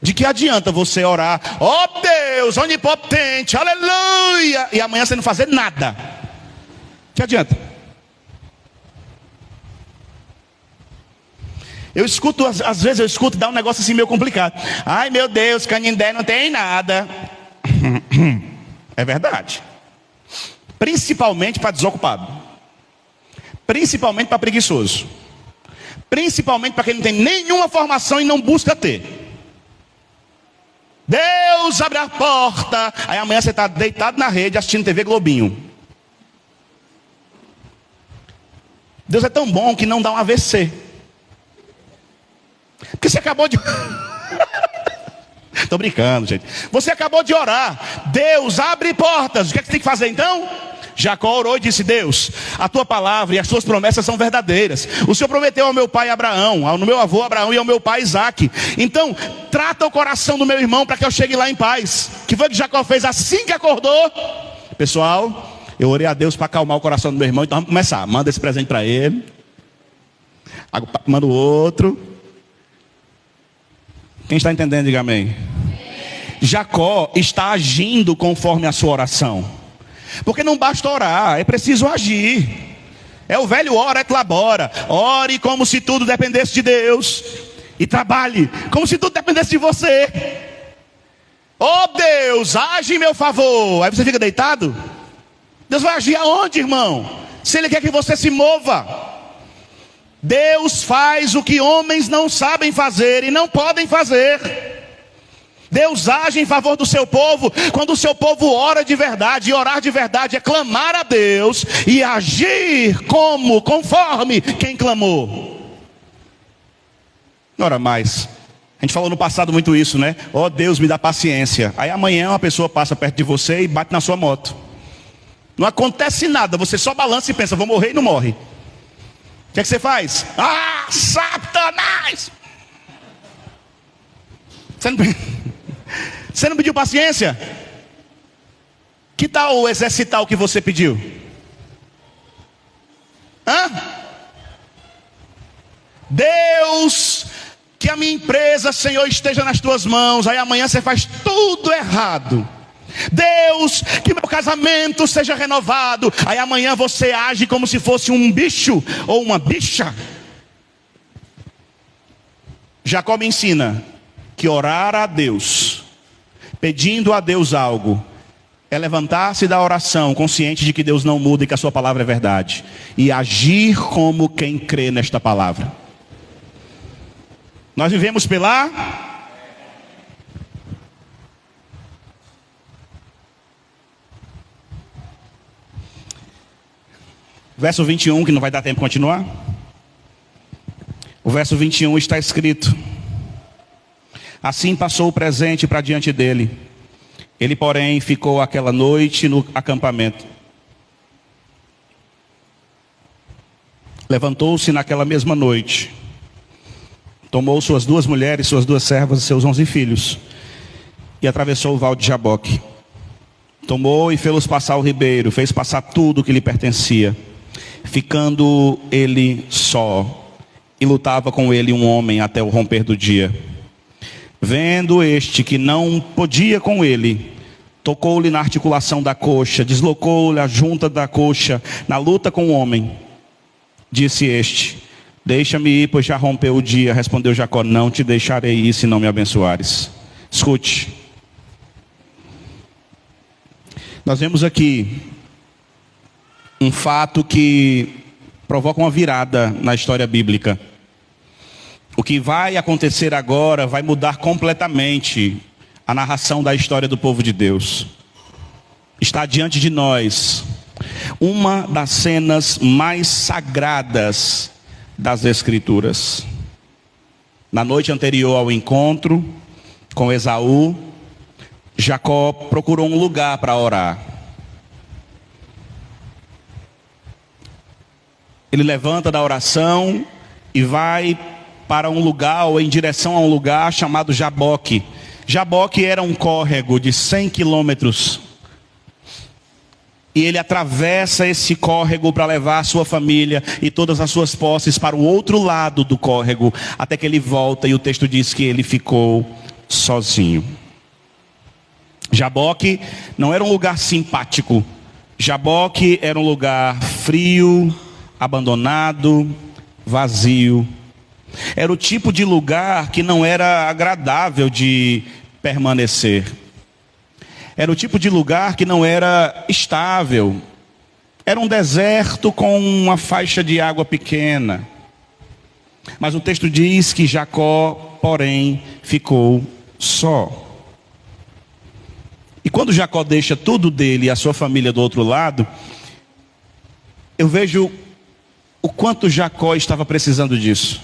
De que adianta você orar, ó Deus, onipotente, aleluia, e amanhã você não fazer nada? Que adianta? Eu escuto, às vezes eu escuto, dá um negócio assim meio complicado. Ai meu Deus, Canindé não tem nada. É verdade. Principalmente para desocupado. Principalmente para preguiçoso. Principalmente para quem não tem nenhuma formação e não busca ter. Deus abre a porta. Aí amanhã você está deitado na rede assistindo TV Globinho. Deus é tão bom que não dá um AVC. Porque você acabou de... Estou brincando, gente. Você acabou de orar. Deus abre portas. O que é que você tem que fazer então? Jacó orou e disse: Deus, a tua palavra e as tuas promessas são verdadeiras. O Senhor prometeu ao meu pai Abraão, ao meu avô Abraão e ao meu pai Isaque. Então, trata o coração do meu irmão para que eu chegue lá em paz. O que foi que Jacó fez assim que acordou? Pessoal, eu orei a Deus para acalmar o coração do meu irmão. Então vamos começar. Manda esse presente para ele. Manda o outro. Quem está entendendo, diga amém. Jacó está agindo conforme a sua oração. Porque não basta orar, é preciso agir. É o velho ora et labora. Ore como se tudo dependesse de Deus. E trabalhe como se tudo dependesse de você. Oh Deus, age em meu favor. Aí você fica deitado. Deus vai agir aonde, irmão? Se Ele quer que você se mova. Deus faz o que homens não sabem fazer e não podem fazer. Deus age em favor do seu povo quando o seu povo ora de verdade. E orar de verdade é clamar a Deus e agir conforme quem clamou. Ora mais, a gente falou no passado muito isso, né? Ó Deus, me dá paciência. Aí amanhã uma pessoa passa perto de você e bate na sua moto. Não acontece nada, você só balança e pensa: vou morrer, e não morre. O que é que você faz? Ah, Satanás! Você não pediu paciência? Que tal exercitar o que você pediu? Hã? Deus, que a minha empresa, Senhor, esteja nas tuas mãos. Aí amanhã você faz tudo errado. Deus, que meu casamento seja renovado. Aí amanhã você age como se fosse um bicho ou uma bicha. Jacó me ensina que orar a Deus, pedindo a Deus algo, é levantar-se da oração consciente de que Deus não muda e que a sua palavra é verdade, e agir como quem crê nesta palavra. Nós vivemos pela... Verso 21, que não vai dar tempo de continuar. O verso 21 está escrito: assim passou o presente para diante dele. Ele, porém, ficou aquela noite no acampamento. Levantou-se naquela mesma noite, tomou suas 2 mulheres, suas 2 servas e seus 11 filhos, e atravessou o val de Jaboque. Tomou e fê-los passar o ribeiro, fez passar tudo o que lhe pertencia, ficando ele só, e lutava com ele um homem até o romper do dia. Vendo este que não podia com ele, tocou-lhe na articulação da coxa, deslocou-lhe a junta da coxa, na luta com o homem. Disse este: deixa-me ir, pois já rompeu o dia. Respondeu Jacó: não te deixarei ir, se não me abençoares. Escute. Nós vemos aqui um fato que provoca uma virada na história bíblica. O que vai acontecer agora vai mudar completamente a narração da história do povo de Deus. Está diante de nós uma das cenas mais sagradas das Escrituras. Na noite anterior ao encontro com Esaú, Jacó procurou um lugar para orar. Ele levanta da oração e vai para um lugar, ou em direção a um lugar chamado Jaboque. Jaboque era um córrego de 100 quilômetros. E ele atravessa esse córrego para levar a sua família e todas as suas posses para o outro lado do córrego, até que ele volta e o texto diz que ele ficou sozinho. Jaboque não era um lugar simpático. Jaboque era um lugar frio, abandonado, vazio. Era o tipo de lugar que não era agradável de permanecer. Era o tipo de lugar que não era estável. Era um deserto com uma faixa de água pequena. Mas o texto diz que Jacó, porém, ficou só. E quando Jacó deixa tudo dele e a sua família do outro lado, eu vejo o quanto Jacó estava precisando disso.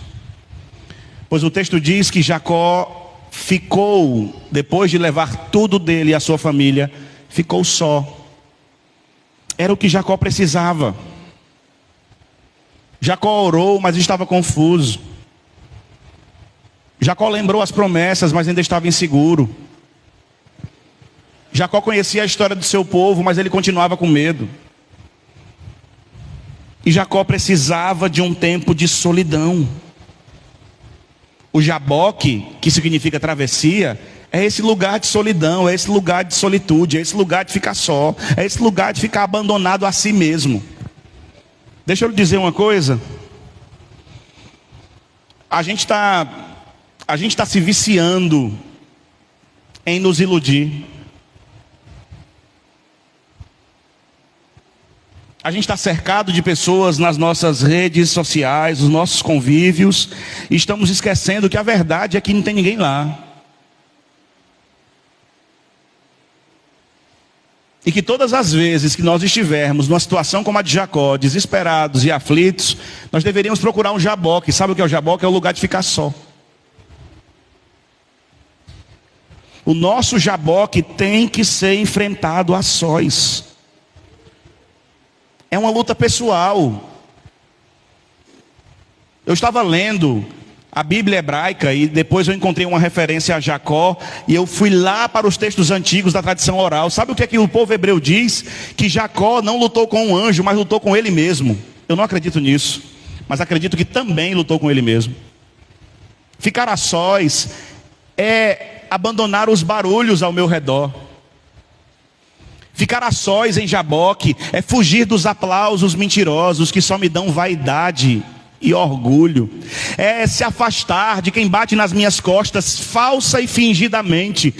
Pois o texto diz que Jacó ficou, depois de levar tudo dele e a sua família, ficou só. Era o que Jacó precisava. Jacó orou, mas estava confuso. Jacó lembrou as promessas, mas ainda estava inseguro. Jacó conhecia a história do seu povo, mas ele continuava com medo. E Jacó precisava de um tempo de solidão. O Jaboque, que significa travessia, é esse lugar de solidão, é esse lugar de solitude, é esse lugar de ficar só, é esse lugar de ficar abandonado a si mesmo. Deixa eu lhe dizer uma coisa. A gente está se viciando em nos iludir. A gente está cercado de pessoas nas nossas redes sociais, nos nossos convívios, e estamos esquecendo que a verdade é que não tem ninguém lá. E que todas as vezes que nós estivermos numa situação como a de Jacó, desesperados e aflitos, nós deveríamos procurar um Jaboque. Sabe o que é o Jaboque? É o lugar de ficar só. O nosso Jaboque tem que ser enfrentado a sós. É uma luta pessoal. Eu estava lendo a Bíblia hebraica e depois eu encontrei uma referência a Jacó e eu fui lá para os textos antigos da tradição oral. Sabe o que é que o povo hebreu diz? Que Jacó não lutou com um anjo, mas lutou com ele mesmo. Eu não acredito nisso, mas acredito que também lutou com ele mesmo. Ficar a sós é abandonar os barulhos ao meu redor. Ficar a sós em Jaboque é fugir dos aplausos mentirosos que só me dão vaidade e orgulho. É se afastar de quem bate nas minhas costas falsa e fingidamente.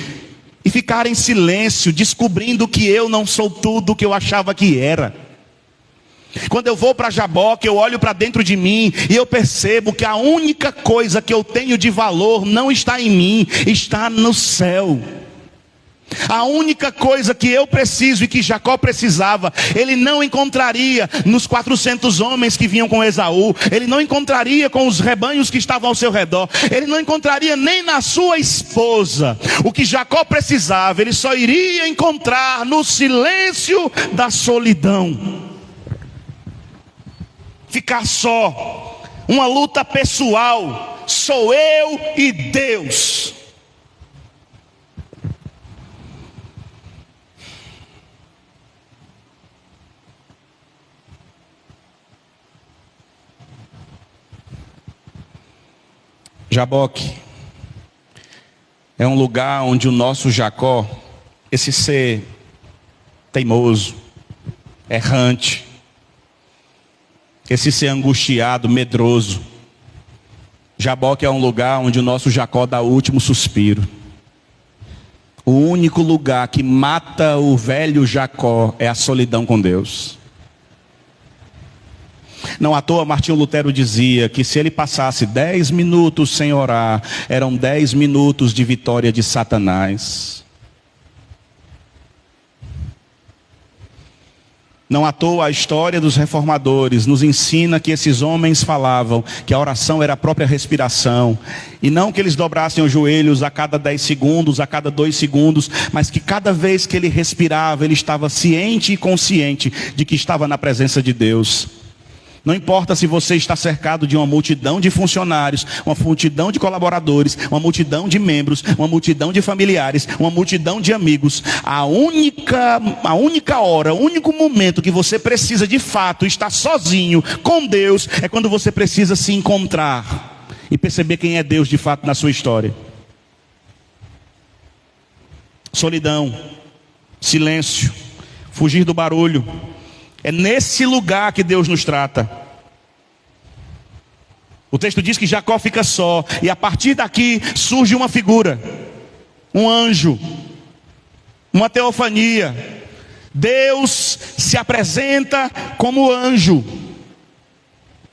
E ficar em silêncio, descobrindo que eu não sou tudo o que eu achava que era. Quando eu vou para Jaboque, eu olho para dentro de mim e eu percebo que a única coisa que eu tenho de valor não está em mim, está no céu. A única coisa que eu preciso e que Jacó precisava, ele não encontraria nos 400 homens que vinham com Esaú. Ele não encontraria com os rebanhos que estavam ao seu redor. Ele não encontraria nem na sua esposa. O que Jacó precisava, ele só iria encontrar no silêncio da solidão. Ficar só. Uma luta pessoal. Sou eu e Deus. Jaboque é um lugar onde o nosso Jacó, esse ser teimoso, errante, esse ser angustiado, medroso. Jaboque é um lugar onde o nosso Jacó dá o último suspiro. O único lugar que mata o velho Jacó é a solidão com Deus. Não à toa Martinho Lutero dizia que se ele passasse 10 minutos sem orar, eram 10 minutos de vitória de Satanás. Não à toa a história dos reformadores nos ensina que esses homens falavam que a oração era a própria respiração. E não que eles dobrassem os joelhos a cada 10 segundos, a cada 2 segundos, mas que cada vez que ele respirava, ele estava ciente e consciente de que estava na presença de Deus. Não importa se você está cercado de uma multidão de funcionários, uma multidão de colaboradores, uma multidão de membros, uma multidão de familiares, uma multidão de amigos. A única hora, o único momento que você precisa de fato estar sozinho com Deus é quando você precisa se encontrar e perceber quem é Deus de fato na sua história. Solidão, silêncio, fugir do barulho. É nesse lugar que Deus nos trata. O texto diz que Jacó fica só. E a partir daqui surge uma figura. Um anjo. Uma teofania. Deus se apresenta como anjo.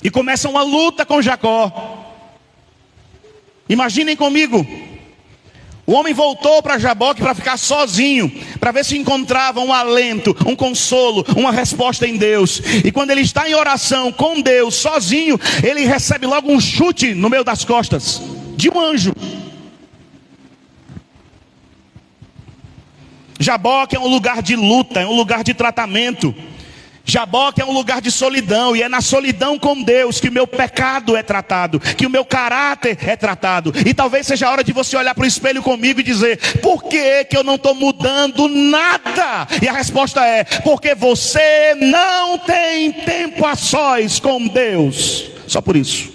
E começa uma luta com Jacó. Imaginem comigo. O homem voltou para Jaboque para ficar sozinho, para ver se encontrava um alento, um consolo, uma resposta em Deus. E quando ele está em oração com Deus, sozinho, ele recebe logo um chute no meio das costas, de um anjo. Jaboque é um lugar de luta, é um lugar de tratamento. Jaboque é um lugar de solidão, e é na solidão com Deus que o meu pecado é tratado, que o meu caráter é tratado. E talvez seja a hora de você olhar para o espelho comigo e dizer: por que eu não estou mudando nada? E a resposta é: porque você não tem tempo a sós com Deus. Só por isso.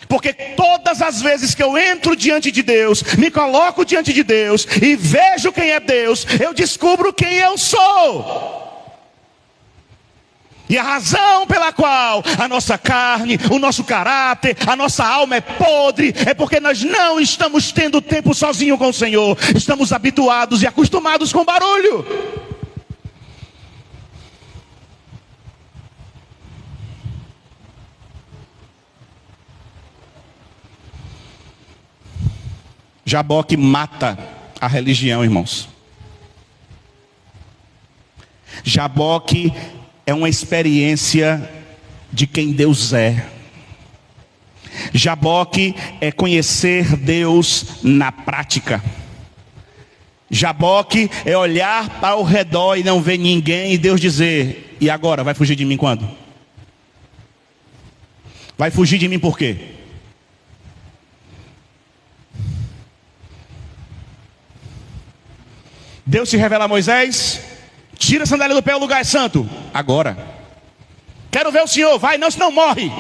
Porque todas as vezes que eu entro diante de Deus, me coloco diante de Deus e vejo quem é Deus, eu descubro quem eu sou. E a razão pela qual a nossa carne, o nosso caráter, a nossa alma é podre, é porque nós não estamos tendo tempo sozinho com o Senhor. Estamos habituados e acostumados com barulho. Jaboque mata a religião, irmãos. Jaboque é uma experiência de quem Deus é. Jaboque é conhecer Deus na prática. Jaboque é olhar para o redor e não ver ninguém e Deus dizer: e agora, vai fugir de mim quando? Vai fugir de mim por quê? Deus se revela a Moisés: tira a sandália do pé, o lugar é santo. Agora. Quero ver o Senhor. Vai, não, senão morre.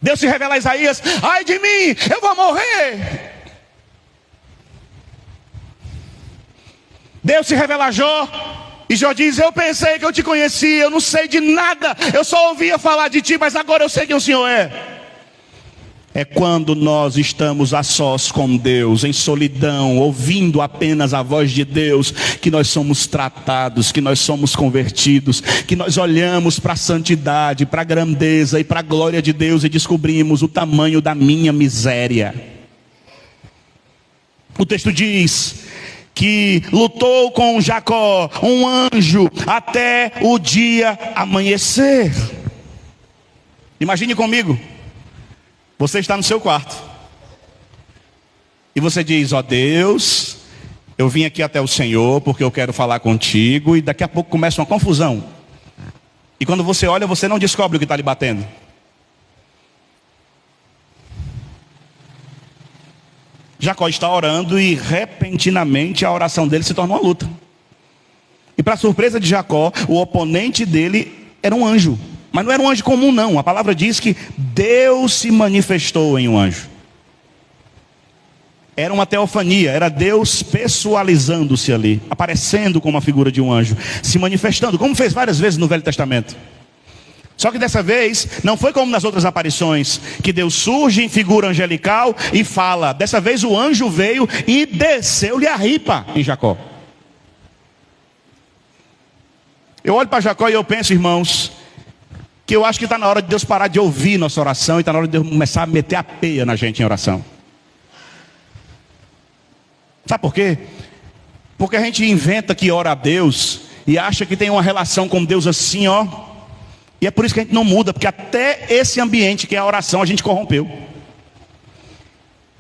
Deus se revela a Isaías: ai de mim, eu vou morrer. Deus se revela a Jó. E Jó diz: eu pensei que eu te conhecia, eu não sei de nada. Eu só ouvia falar de ti, mas agora eu sei quem o Senhor é. É quando nós estamos a sós com Deus, em solidão, ouvindo apenas a voz de Deus, que nós somos tratados, que nós somos convertidos, que nós olhamos para a santidade, para a grandeza e para a glória de Deus e descobrimos o tamanho da minha miséria. O texto diz que lutou com Jacó, um anjo, até o dia amanhecer. Imagine comigo. Você está no seu quarto. E você diz: ó Deus, eu vim aqui até o Senhor porque eu quero falar contigo. E daqui a pouco começa uma confusão. E quando você olha, você não descobre o que está lhe batendo. Jacó está orando e repentinamente a oração dele se torna uma luta. E para surpresa de Jacó, o oponente dele era um anjo. Mas não era um anjo comum não. A palavra diz que Deus se manifestou em um anjo. era uma teofania, era Deus pessoalizando-se ali, aparecendo como a figura de um anjo, se manifestando, como fez várias vezes no Velho Testamento. Só que dessa vez, não foi como nas outras aparições, que Deus surge em figura angelical e fala. Dessa vez o anjo veio e desceu-lhe a ripa em Jacó. Eu olho para Jacó e eu penso, irmãos, que eu acho que está na hora de Deus parar de ouvir nossa oração e está na hora de Deus começar a meter a peia na gente em oração. Sabe por quê? Porque a gente inventa que ora a Deus e acha que tem uma relação com Deus assim, ó. E é por isso que a gente não muda, porque até esse ambiente que é a oração a gente corrompeu.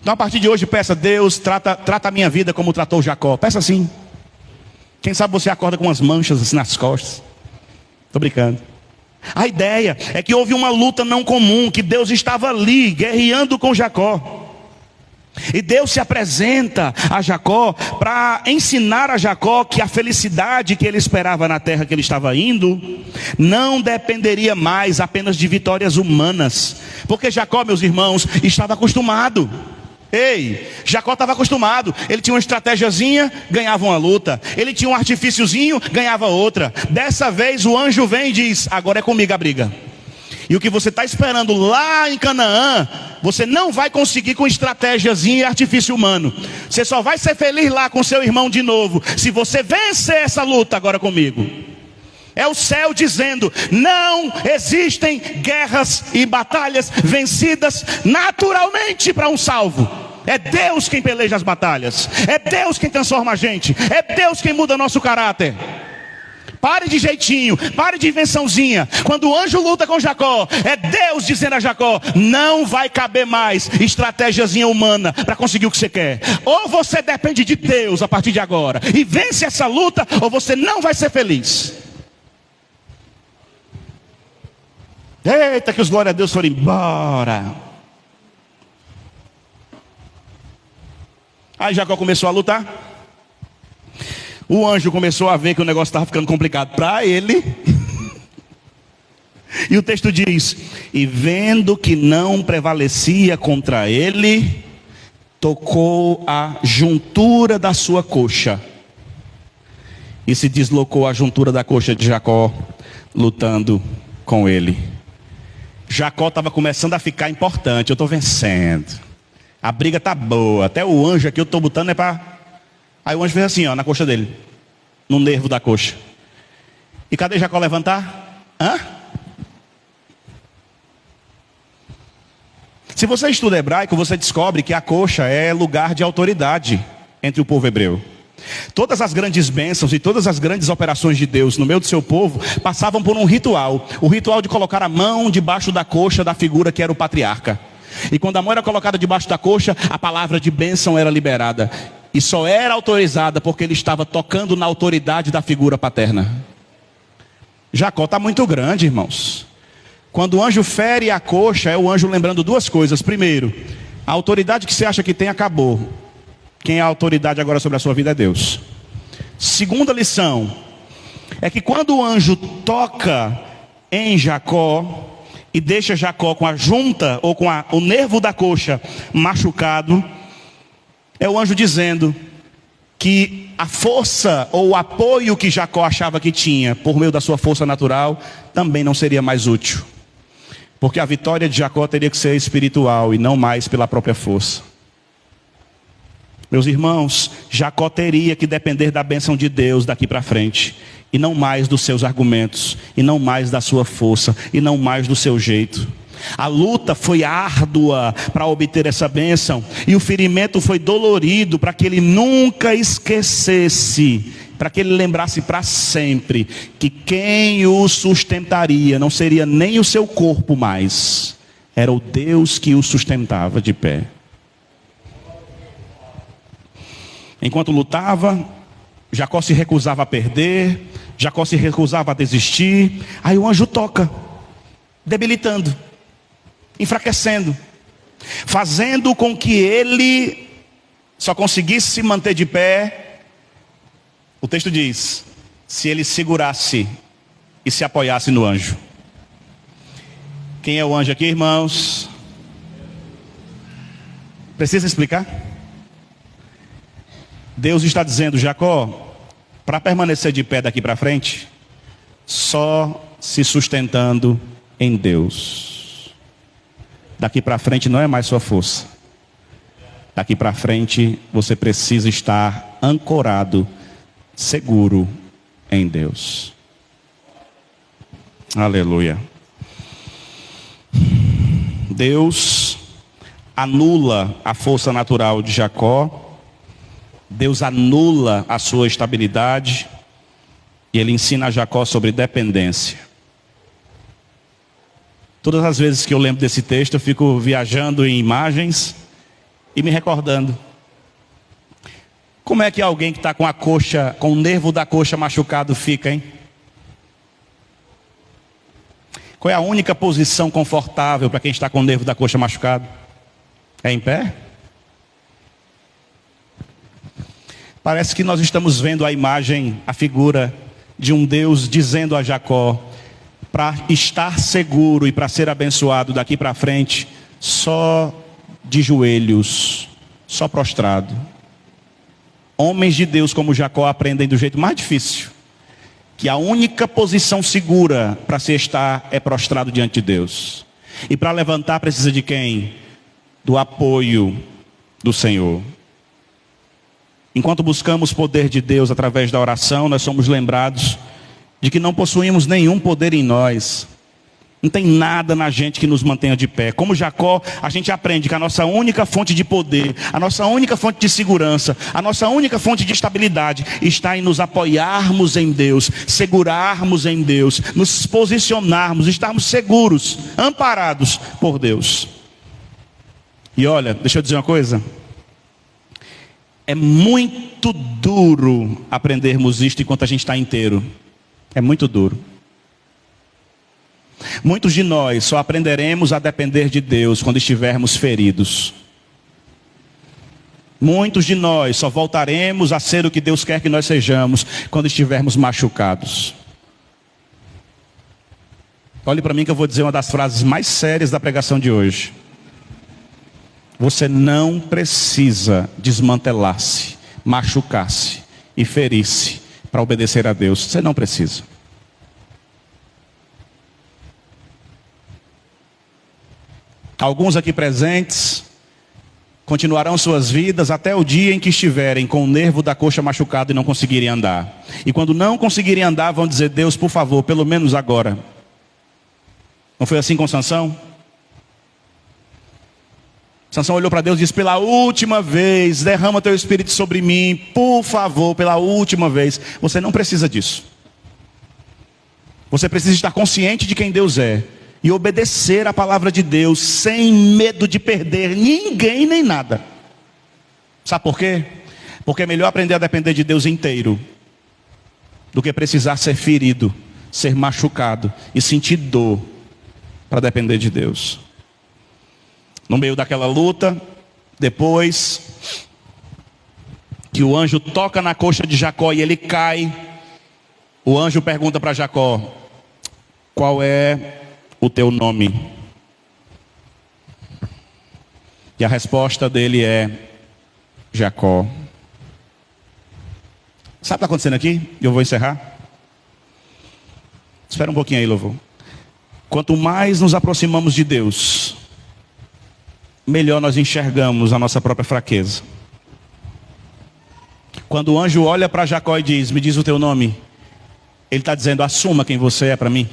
Então a partir de hoje peça: Deus, trata a minha vida como tratou Jacó. Peça assim. Quem sabe você acorda com umas manchas assim nas costas. Estou brincando. A ideia é que houve uma luta não comum, que Deus estava ali guerreando com Jacó. E Deus se apresenta a Jacó para ensinar a Jacó que a felicidade que ele esperava na terra que ele estava indo não dependeria mais apenas de vitórias humanas. Porque Jacó, meus irmãos, estava acostumado. Jacó estava acostumado. Ele tinha uma estratégiazinha, ganhava uma luta. Ele tinha um artifíciozinho, ganhava outra. Dessa vez o anjo vem e diz: agora é comigo a briga. E o que você está esperando lá em Canaã, você não vai conseguir com estratégiazinha e artifício humano. Você só vai ser feliz lá com seu irmão de novo, se você vencer essa luta agora comigo. É o céu dizendo: não existem guerras e batalhas vencidas naturalmente para um salvo. É Deus quem peleja as batalhas. É Deus quem transforma a gente. É Deus quem muda nosso caráter. Pare de jeitinho, pare de invençãozinha. Quando o anjo luta com Jacó, é Deus dizendo a Jacó: não vai caber mais estratégiazinha humana para conseguir o que você quer. Ou você depende de Deus a partir de agora e vence essa luta, ou você não vai ser feliz. Eita, que os glória a Deus foram embora. Aí Jacó começou a lutar. O anjo começou a ver que o negócio estava ficando complicado para ele. E o texto diz: e vendo que não prevalecia contra ele, tocou a juntura da sua coxa. E se deslocou a juntura da coxa de Jacó, lutando com ele. Jacó estava começando a ficar importante. Eu estou vencendo. A briga está boa. Até o anjo aqui eu estou botando é para... Aí o anjo fez assim, ó, na coxa dele. No nervo da coxa. E cadê Jacó levantar? Se você estuda hebraico, você descobre que a coxa é lugar de autoridade entre o povo hebreu. Todas as grandes bênçãos e todas as grandes operações de Deus no meio do seu povo passavam por um ritual. O ritual de colocar a mão debaixo da coxa da figura que era o patriarca. E quando a mão era colocada debaixo da coxa, a palavra de bênção era liberada. E só era autorizada porque ele estava tocando na autoridade da figura paterna. Jacó está muito grande, irmãos. Quando o anjo fere a coxa, é o anjo lembrando duas coisas. Primeiro, a autoridade que você acha que tem acabou. Quem é a autoridade agora sobre a sua vida é Deus. Segunda lição é que quando o anjo toca em Jacó e deixa Jacó com a junta ou com o nervo da coxa machucado, é o anjo dizendo que a força ou o apoio que Jacó achava que tinha por meio da sua força natural também não seria mais útil. Porque a vitória de Jacó teria que ser espiritual e não mais pela própria força. Meus irmãos, Jacó teria que depender da bênção de Deus daqui para frente. E não mais dos seus argumentos. E não mais da sua força. E não mais do seu jeito. A luta foi árdua para obter essa bênção. E o ferimento foi dolorido para que ele nunca esquecesse. Para que ele lembrasse para sempre que quem o sustentaria não seria nem o seu corpo mais. Era o Deus que o sustentava de pé. Enquanto lutava, Jacó se recusava a perder, Jacó se recusava a desistir. Aí o anjo toca, debilitando, enfraquecendo, fazendo com que ele só conseguisse se manter de pé. O texto diz: se ele segurasse e se apoiasse no anjo. Quem é o anjo aqui, irmãos? Precisa explicar? Deus está dizendo: Jacó, para permanecer de pé daqui para frente, só se sustentando em Deus. Daqui para frente não é mais sua força. Daqui para frente você precisa estar ancorado, seguro em Deus. Aleluia. Deus anula a força natural de Jacó. Deus anula a sua estabilidade. E ele ensina a Jacó sobre dependência. Todas as vezes que eu lembro desse texto, eu fico viajando em imagens e me recordando. Como é que alguém que está com a coxa, com o nervo da coxa machucado fica, hein? Qual é a única posição confortável para quem está com o nervo da coxa machucado? É em pé? Parece que nós estamos vendo a imagem, a figura de um Deus dizendo a Jacó, para estar seguro e para ser abençoado daqui para frente, só de joelhos, só prostrado. Homens de Deus como Jacó aprendem do jeito mais difícil, que a única posição segura para se estar é prostrado diante de Deus. E para levantar precisa de quem? Do apoio do Senhor. Enquanto buscamos o poder de Deus através da oração, nós somos lembrados de que não possuímos nenhum poder em nós. Não tem nada na gente que nos mantenha de pé. Como Jacó, a gente aprende que a nossa única fonte de poder, a nossa única fonte de segurança, a nossa única fonte de estabilidade está em nos apoiarmos em Deus, segurarmos em Deus, nos posicionarmos, estarmos seguros, amparados por Deus. E olha, deixa eu dizer uma coisa. É muito duro aprendermos isto enquanto a gente está inteiro. É muito duro. Muitos de nós só aprenderemos a depender de Deus quando estivermos feridos. Muitos de nós só voltaremos a ser o que Deus quer que nós sejamos quando estivermos machucados. Olhe para mim que eu vou dizer uma das frases mais sérias da pregação de hoje. Você não precisa desmantelar-se, machucar-se e ferir-se para obedecer a Deus. Você não precisa. Alguns aqui presentes continuarão suas vidas até o dia em que estiverem com o nervo da coxa machucado e não conseguirem andar. E quando não conseguirem andar, vão dizer: Deus, por favor, pelo menos agora. Não foi assim com Sansão? Sansão olhou para Deus e disse: pela última vez, derrama teu espírito sobre mim, por favor, pela última vez. Você não precisa disso. Você precisa estar consciente de quem Deus é e obedecer a palavra de Deus sem medo de perder ninguém nem nada. Sabe por quê? Porque é melhor aprender a depender de Deus inteiro do que precisar ser ferido, ser machucado e sentir dor para depender de Deus. No meio daquela luta, depois que o anjo toca na coxa de Jacó e ele cai, o anjo pergunta para Jacó: qual é o teu nome? E a resposta dele é Jacó. Sabe o que está acontecendo aqui? Eu vou encerrar. Espera um pouquinho aí, louvor. Quanto mais nos aproximamos de Deus, melhor nós enxergamos a nossa própria fraqueza. Quando o anjo olha para Jacó e diz: me diz o teu nome, ele está dizendo: assuma quem você é para mim.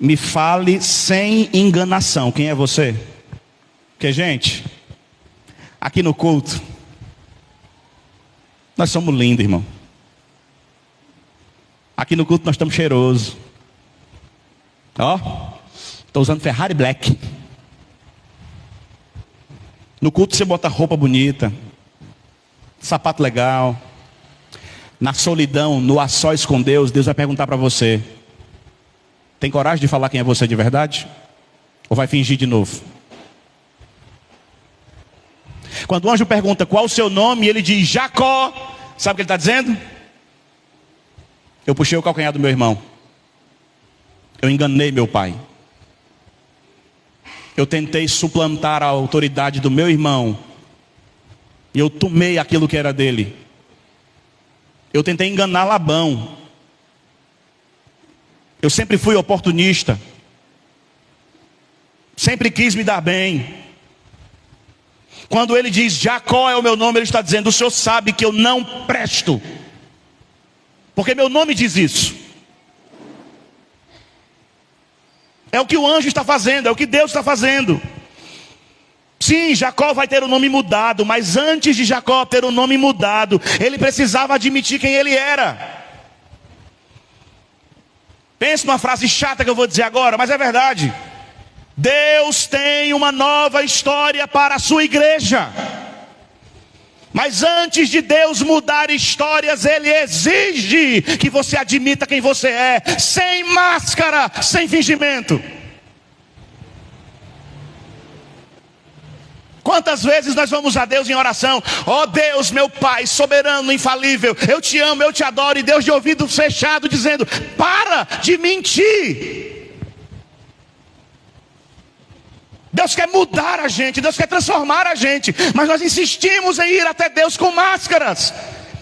Me fale sem enganação quem é você. Porque, gente, aqui no culto nós somos lindos, irmão. Aqui no culto nós estamos cheirosos. Ó, estou usando Ferrari Black. No culto você bota roupa bonita, sapato legal. Na solidão, no a sós com Deus, Deus vai perguntar para você: tem coragem de falar quem é você de verdade? Ou vai fingir de novo? Quando o anjo pergunta qual o seu nome, ele diz Jacó. Sabe o que ele está dizendo? Eu puxei o calcanhar do meu irmão. Eu enganei meu pai. Eu tentei suplantar a autoridade do meu irmão E eu tomei aquilo que era dele. Eu tentei enganar Labão. Eu sempre fui oportunista. Sempre quis me dar bem. Quando ele diz Jacó é o meu nome, ele está dizendo: o Senhor sabe que eu não presto. Porque meu nome diz isso. É o que o anjo está fazendo, é o que Deus está fazendo. Sim, Jacó vai ter o nome mudado, mas antes de Jacó ter o nome mudado, ele precisava admitir quem ele era. Pense numa frase chata que eu vou dizer agora, mas é verdade. Deus tem uma nova história para a sua igreja. Mas antes de Deus mudar histórias, Ele exige que você admita quem você é, sem máscara, sem fingimento. Quantas vezes nós vamos a Deus em oração: ó Deus, meu Pai, soberano, infalível, eu te amo, eu te adoro, e Deus de ouvido fechado dizendo: para de mentir. Deus quer mudar a gente, Deus quer transformar a gente, mas nós insistimos em ir até Deus com máscaras.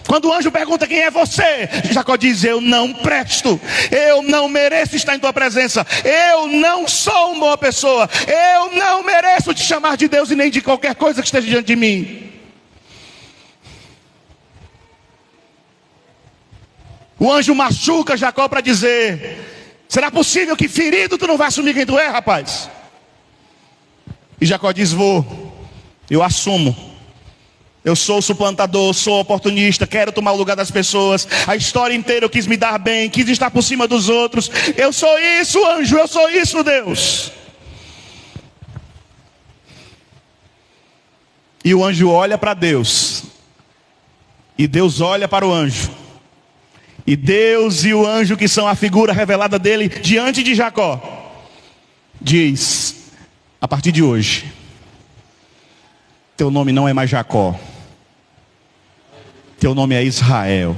Quando o anjo pergunta: quem é você? Jacó diz: eu não presto, eu não mereço estar em tua presença, eu não sou uma boa pessoa, eu não mereço te chamar de Deus e nem de qualquer coisa que esteja diante de mim. O anjo machuca Jacó para dizer: será possível que ferido tu não vai assumir quem tu é, rapaz? E Jacó diz: vou, eu assumo. Eu sou suplantador, sou oportunista, quero tomar o lugar das pessoas. A história inteira eu quis me dar bem, quis estar por cima dos outros. Eu sou isso, anjo, eu sou isso, Deus. E o anjo olha para Deus, e Deus olha para o anjo. E Deus e o anjo, que são a figura revelada dele diante de Jacó, diz: a partir de hoje, teu nome não é mais Jacó, teu nome é Israel.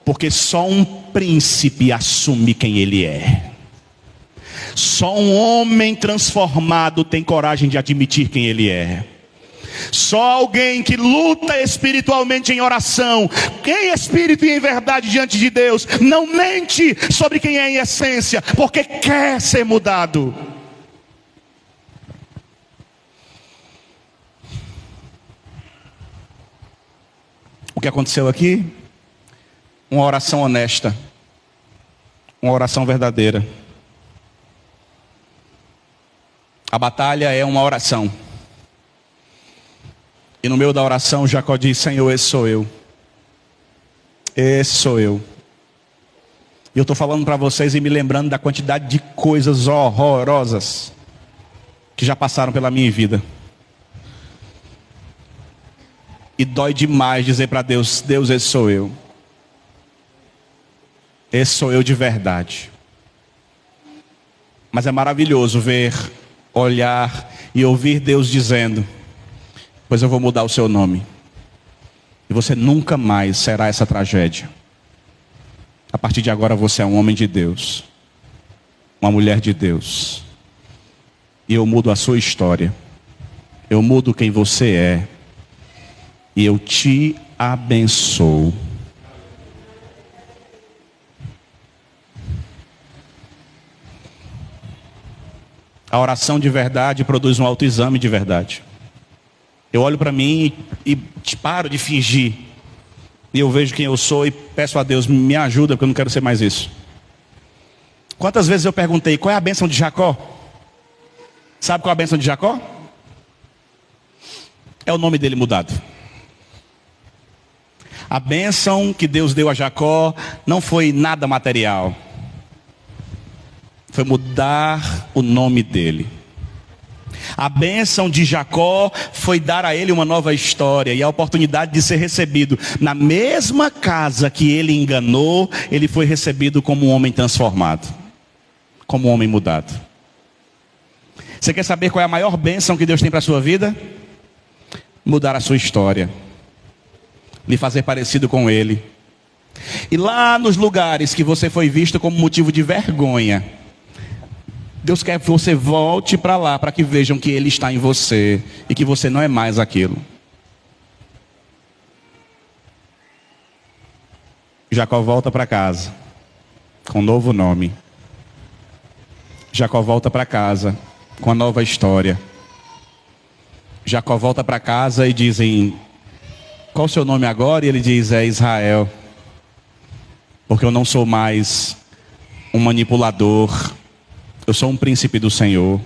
Porque só um príncipe assume quem ele é. Só um homem transformado tem coragem de admitir quem ele é. Só alguém que luta espiritualmente em oração, em espírito e em verdade diante de Deus, não mente sobre quem é em essência, porque quer ser mudado. O que aconteceu aqui? Uma oração honesta, uma oração verdadeira. A batalha é uma oração. E no meio da oração, Jacó diz: Senhor, esse sou eu. Esse sou eu. E eu estou falando para vocês e me lembrando da quantidade de coisas horrorosas que já passaram pela minha vida. E dói demais dizer para Deus: Deus, esse sou eu. Esse sou eu de verdade. Mas é maravilhoso ver, olhar e ouvir Deus dizendo: pois eu vou mudar o seu nome. E você nunca mais será essa tragédia. A partir de agora você é um homem de Deus, uma mulher de Deus. E eu mudo a sua história. Eu mudo quem você é. E eu te abençoo. A oração de verdade produz um autoexame de verdade. Eu olho para mim e paro de fingir. E eu vejo quem eu sou e peço a Deus: me ajuda, porque eu não quero ser mais isso. Quantas vezes eu perguntei: qual é a bênção de Jacó? Sabe qual é a bênção de Jacó? É o nome dele mudado. A bênção que Deus deu a Jacó não foi nada material. Foi mudar o nome dele. A bênção de Jacó foi dar a ele uma nova história e a oportunidade de ser recebido na mesma casa que ele enganou. Ele foi recebido como um homem transformado, como um homem mudado. Você quer saber qual é a maior bênção que Deus tem para a sua vida? Mudar a sua história, lhe fazer parecido com ele. E lá nos lugares que você foi visto como motivo de vergonha, Deus quer que você volte para lá, para que vejam que Ele está em você e que você não é mais aquilo. Jacó volta para casa com um novo nome. Jacó volta para casa com a nova história. Jacó volta para casa e dizem: qual o seu nome agora? E ele diz: é Israel. Porque eu não sou mais um manipulador. Eu sou um príncipe do Senhor.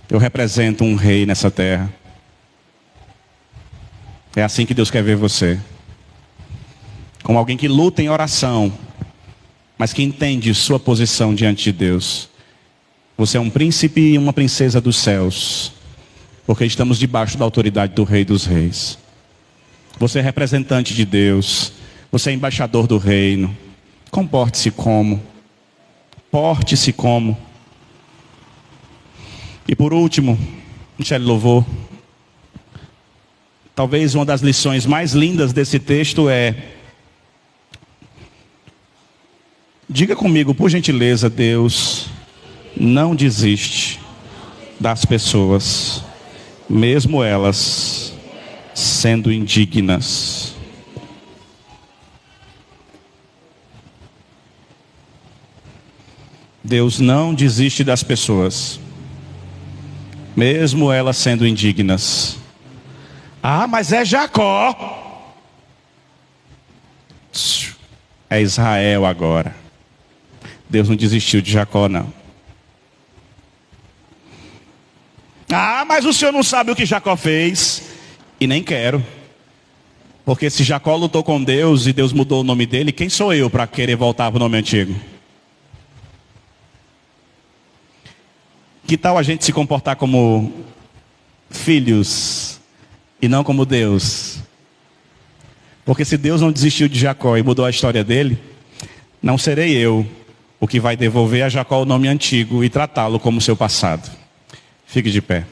Eu represento um rei nessa terra. É assim que Deus quer ver você. Como alguém que luta em oração, mas que entende sua posição diante de Deus. Você é um príncipe e uma princesa dos céus. Porque estamos debaixo da autoridade do Rei dos Reis. Você é representante de Deus. Você é embaixador do reino. Comporte-se como. Porte-se como. E por último, Michele louvou. Talvez uma das lições mais lindas desse texto é: diga comigo, por gentileza, Deus não desiste das pessoas, mesmo elas sendo indignas. Deus não desiste das pessoas, mesmo elas sendo indignas. Ah, mas é Jacó. É Israel agora. Deus não desistiu de Jacó, não. Ah, mas o senhor não sabe o que Jacó fez. E nem quero. Porque se Jacó lutou com Deus e Deus mudou o nome dele, quem sou eu para querer voltar para o nome antigo? Que tal a gente se comportar como filhos e não como Deus? Porque se Deus não desistiu de Jacó e mudou a história dele, não serei eu o que vai devolver a Jacó o nome antigo e tratá-lo como seu passado. Fique de pé.